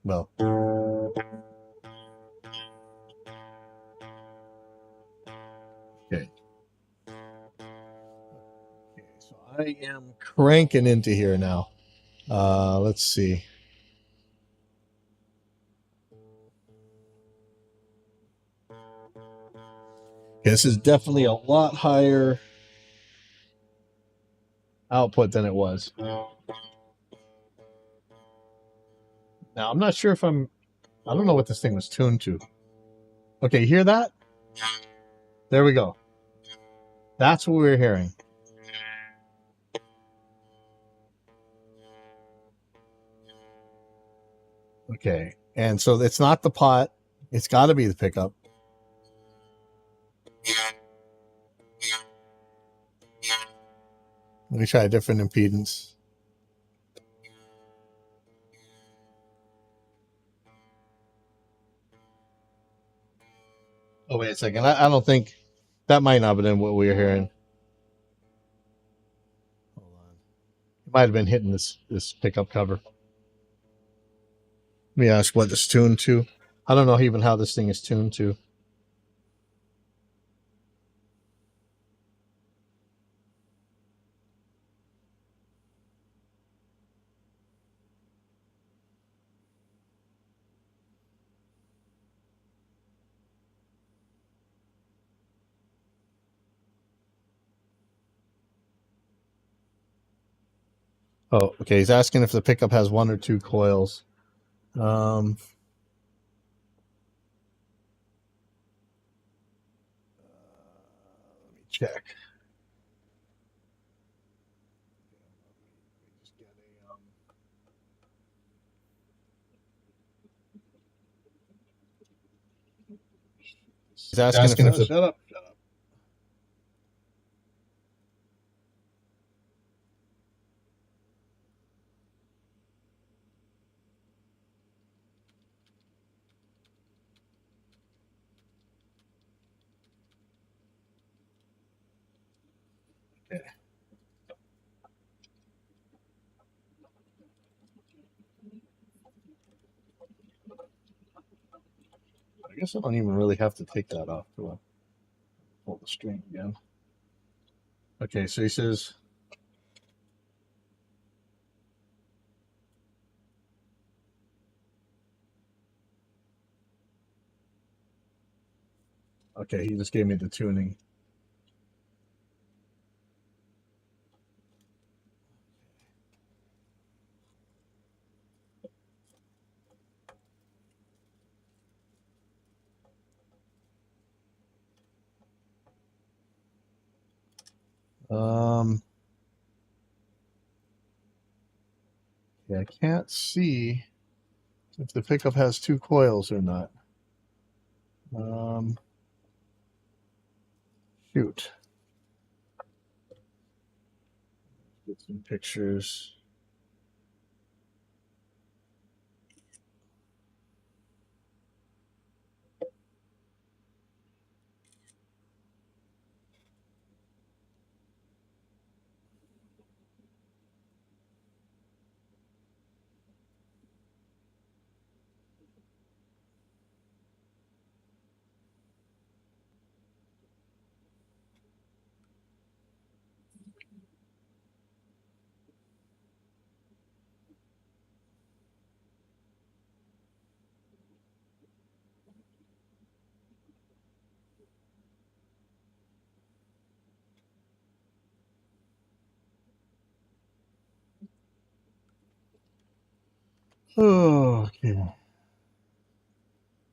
well. Okay. So I am cranking into here now. Let's see. This is definitely a lot higher output than it was. Now I'm not sure if I don't know what this thing was tuned to. Okay, you hear that? There we go. That's what we were hearing. Okay, and so it's not the pot. It's got to be the pickup. Let me try a different impedance. Oh, wait a second. I don't think that might not have been what we were hearing. Hold on. It might have been hitting this pickup cover. Let me ask what it's tuned to. I don't know even how this thing is tuned to. Oh, okay. He's asking if the pickup has 1 or 2 coils. Let me check. He's asking if the shut up. I guess I don't even really have to take that off. Do I? Pull the string again. Okay, so he says, okay, he just gave me the tuning. Yeah, I can't see if the pickup has two coils or not. Shoot. Get some pictures. Oh, okay.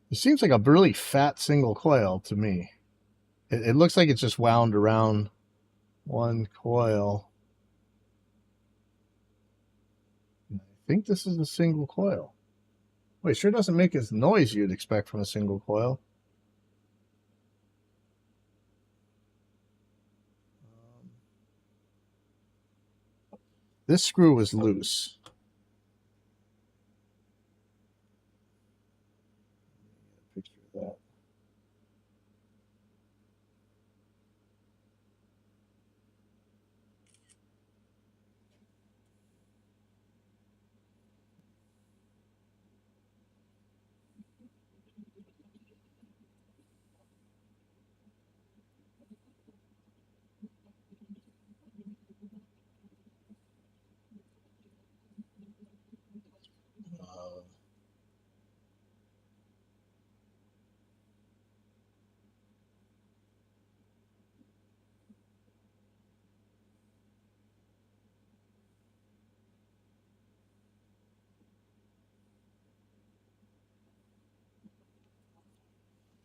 It seems like a really fat single coil to me. It looks like it's just wound around one coil. I think this is a single coil. Wait, sure doesn't make as noise you'd expect from a single coil. This screw was loose. Picture of that.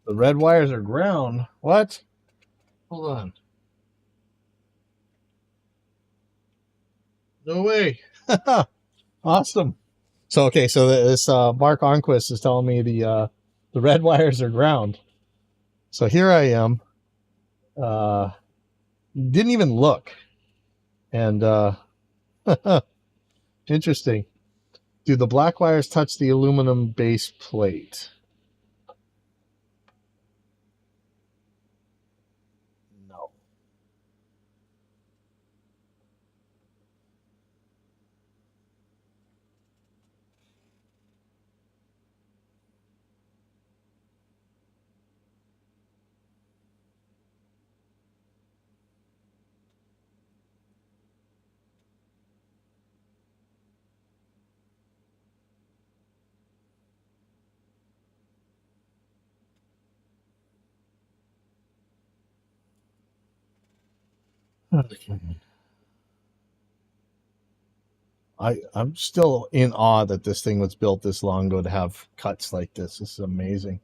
The red wires are ground. What? Hold on. No way. Awesome. So okay, so this Mark Onquist is telling me the red wires are ground. So here I am. Didn't even look, and interesting. Do the black wires touch the aluminum base plate? No. Okay. I'm still in awe that this thing was built this long ago to have cuts like this. This is amazing.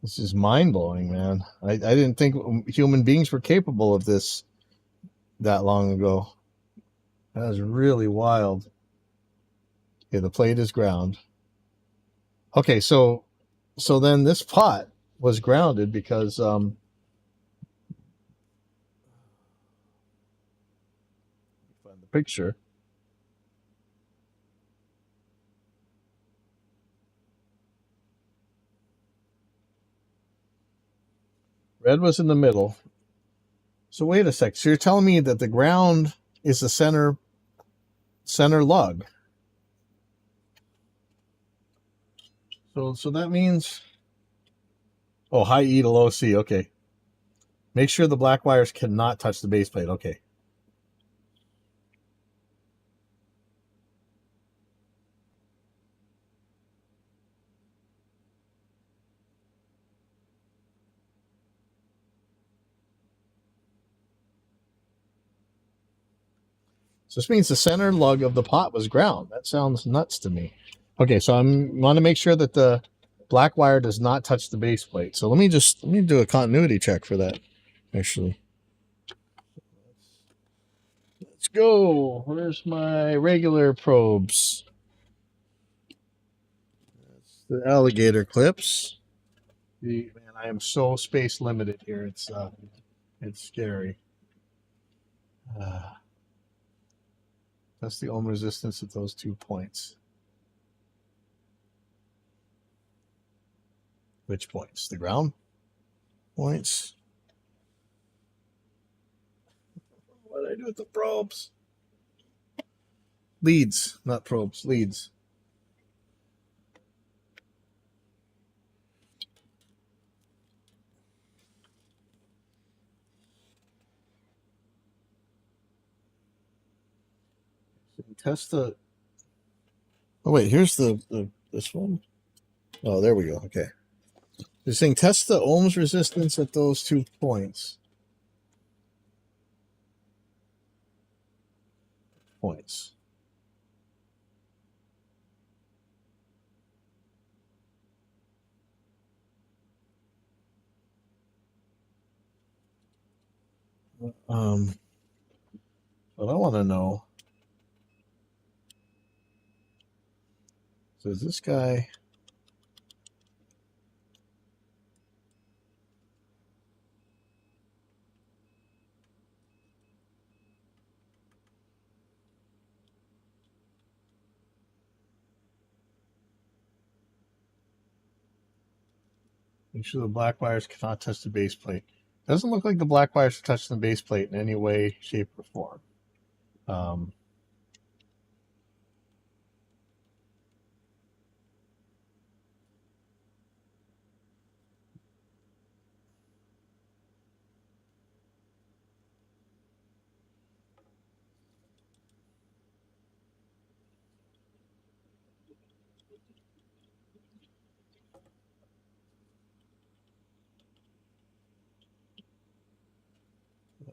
This is mind blowing, man. I didn't think human beings were capable of this that long ago. That was really wild. Okay, the plate is ground. Okay, so then this pot was grounded because find the picture. Red was in the middle. So wait a sec. So you're telling me that the ground is the center lug. So that means Oh, high E to low C. Okay. Make sure the black wires cannot touch the base plate. Okay. So this means the center lug of the pot was ground. That sounds nuts to me. Okay, so I want to make sure that the black wire does not touch the base plate. So let me do a continuity check for that. Actually, let's go. Where's my regular probes? That's the alligator clips. Man, I am so space limited here. It's scary. That's the ohm resistance at those 2 points. Which points? The ground points. What did I do with the probes? Leads, not probes, leads. So test the. Oh wait, here's this one. Oh, there we go. Okay. They're saying test the ohms resistance at those 2 points. Points. What I want to know. So is this guy? Make sure the black wires cannot touch the base plate. Doesn't look like the black wires are touching the base plate in any way, shape, or form.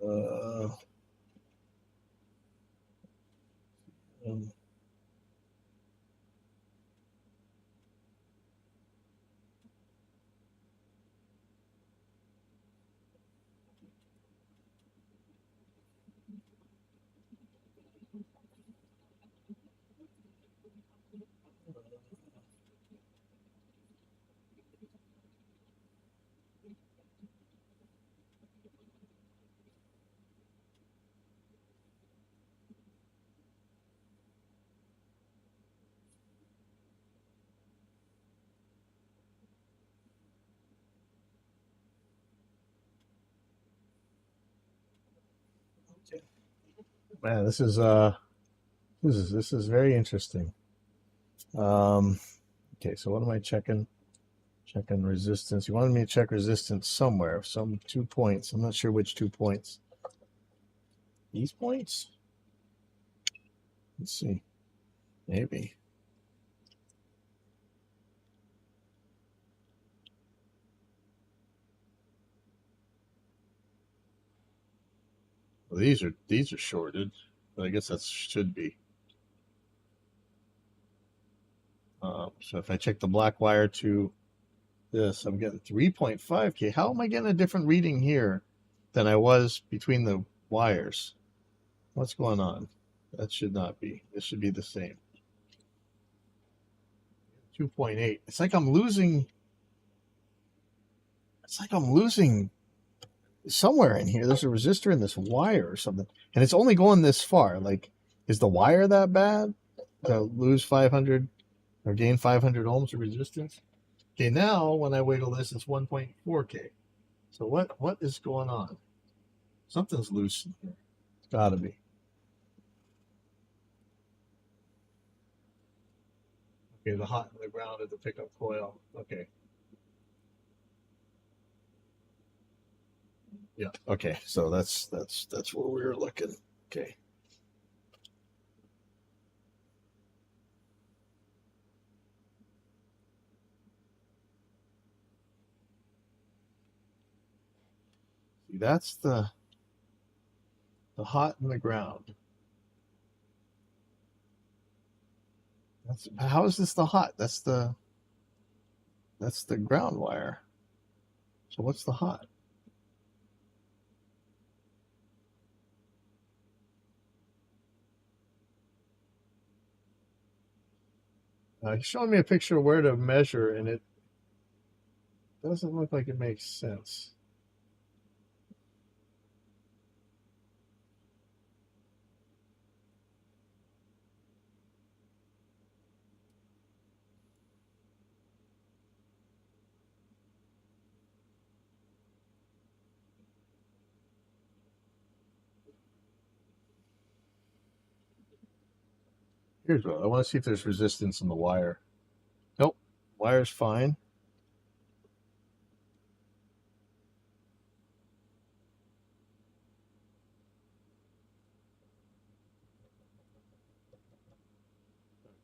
Uh, um, Man, this is very interesting. Okay, so what am I checking? Checking resistance. You wanted me to check resistance somewhere, some 2 points. I'm not sure which 2 points. These points? Let's see. Maybe. Well, these are shorted, but I guess that should be. So if I check the black wire to this, I'm getting 3.5K. How am I getting a different reading here than I was between the wires? What's going on? That should not be. This should be the same. 2.8. It's like I'm losing. It's like I'm losing somewhere in here. There's a resistor in this wire or something, and it's only going this far. Like, is the wire that bad to lose 500 or gain 500 ohms of resistance? Okay, now when I wiggle this, it's 1.4K. So what is going on? Something's loose in here. It's got to be. Okay, the hot and the ground at the pickup coil. Okay. Yeah. Okay. So that's where we were looking. Okay. See, that's the hot in the ground. That's how is this the hot? That's the ground wire. So what's the hot? He's showing me a picture of where to measure, and it doesn't look like it makes sense. Here's what I want to see if there's resistance in the wire. Nope, wire's fine.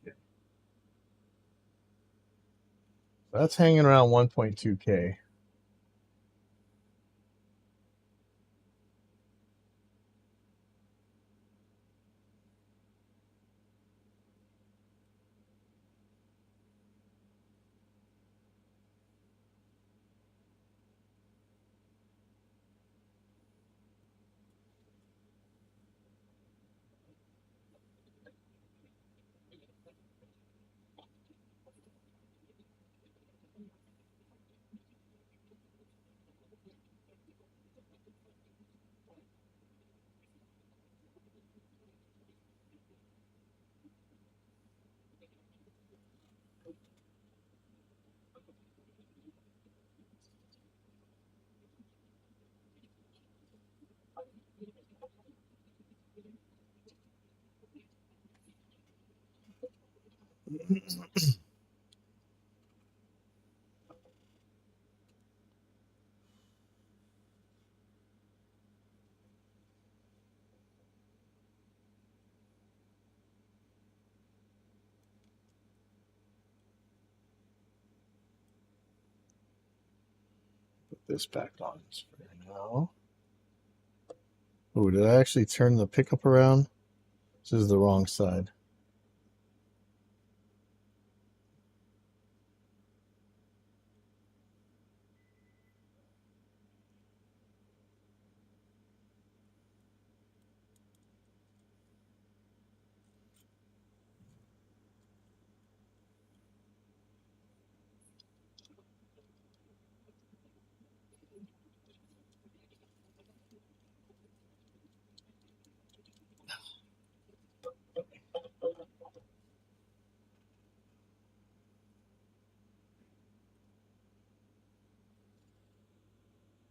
Okay. So that's hanging around 1.2K. Put this back on for now. Oh, did I actually turn the pickup around? This is the wrong side.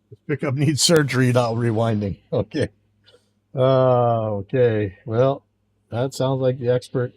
This pickup needs surgery, not rewinding. Okay. Okay. Well, that sounds like the expert.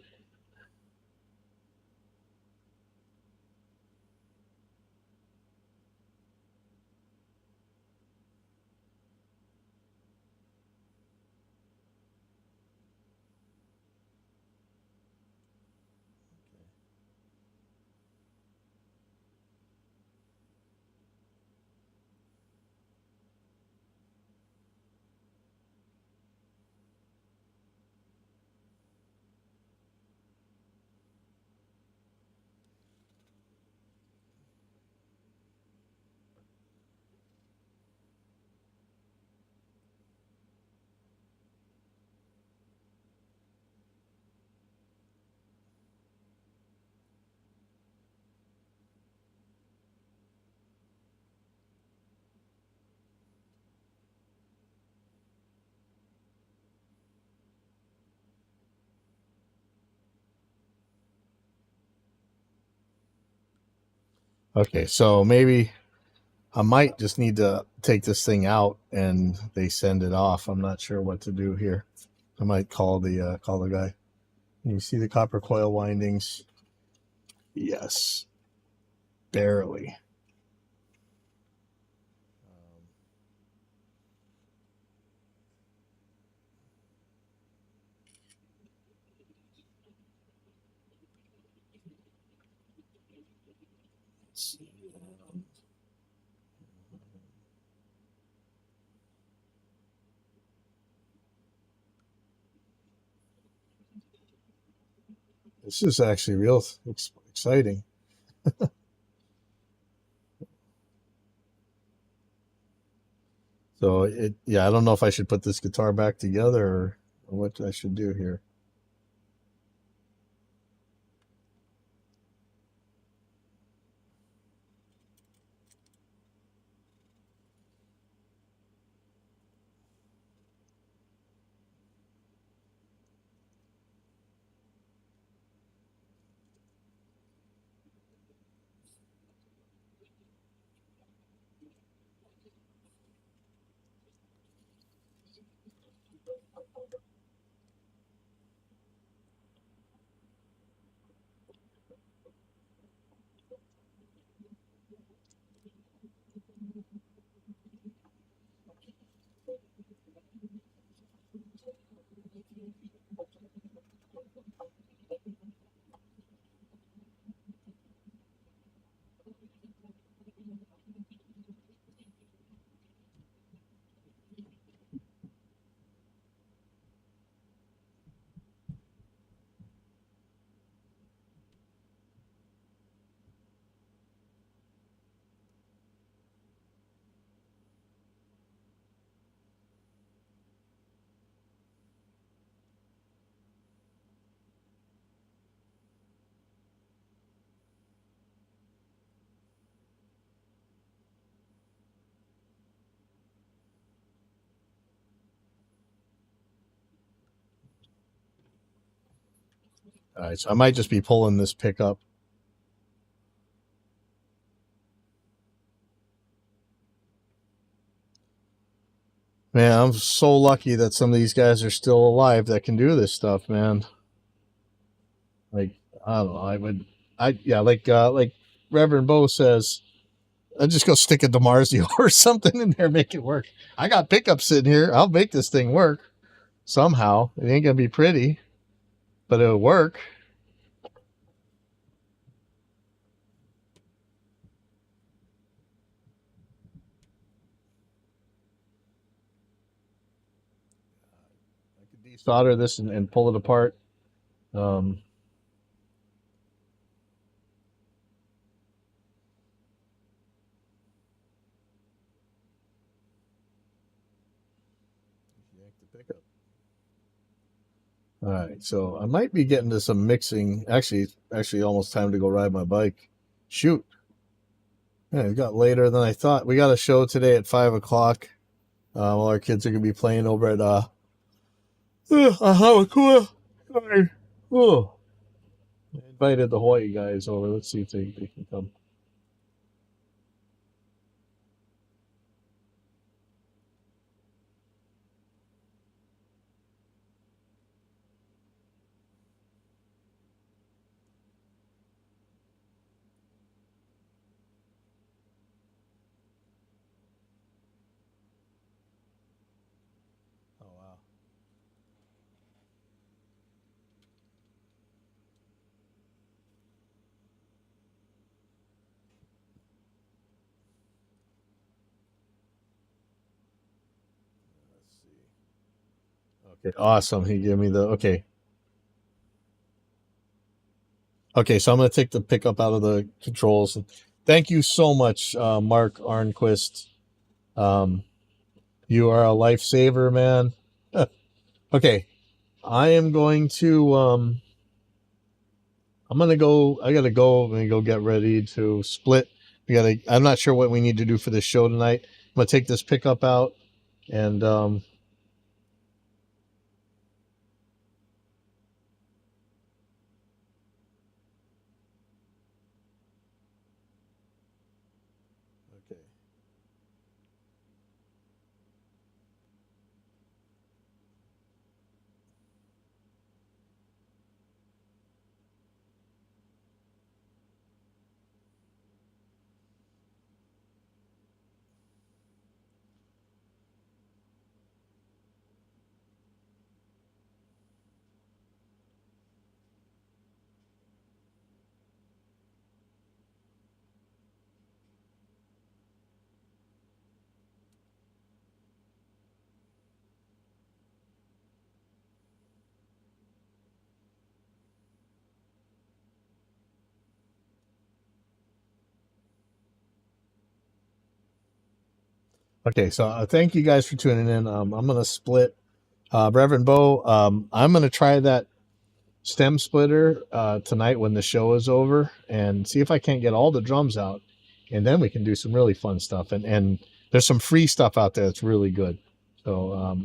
Okay, so maybe I might just need to take this thing out and they send it off. I'm not sure what to do here. I might call the guy. Can you see the copper coil windings? Yes, barely. This is actually real exciting. So yeah, I don't know if I should put this guitar back together or what I should do here. All right, so I might just be pulling this pickup. Man, I'm so lucky that some of these guys are still alive that can do this stuff, man. Like, I don't know, yeah, like Reverend Bo says, I'll just go stick a DiMarzio or something in there, make it work. I got pickups sitting here. I'll make this thing work somehow. It ain't gonna be pretty, but it'll work. I could desolder this and pull it apart. Um, yank the pickup. All right, so I might be getting to some mixing. Actually, almost time to go ride my bike. Shoot, yeah, it got later than I thought. We got a show today at 5 o'clock. All our kids are gonna be playing over at Hawakua. Sorry. Oh, I invited the Hawaii guys over. Let's see if they can come. Oh wow. Let's see. Okay, awesome. He gave me the okay. Okay, so I'm gonna take the pickup out of the controls. Thank you so much, Mark Arnquist. Um, you are a lifesaver, man. Okay, I am going to. I'm gonna go. I gotta go and go get ready to split. We gotta. I'm not sure what we need to do for this show tonight. I'm gonna take this pickup out and okay. Okay, so thank you guys for tuning in. I'm gonna split Reverend Bo. I'm gonna try that stem splitter tonight when the show is over and see if I can't get all the drums out, and then we can do some really fun stuff. And there's some free stuff out there that's really good. So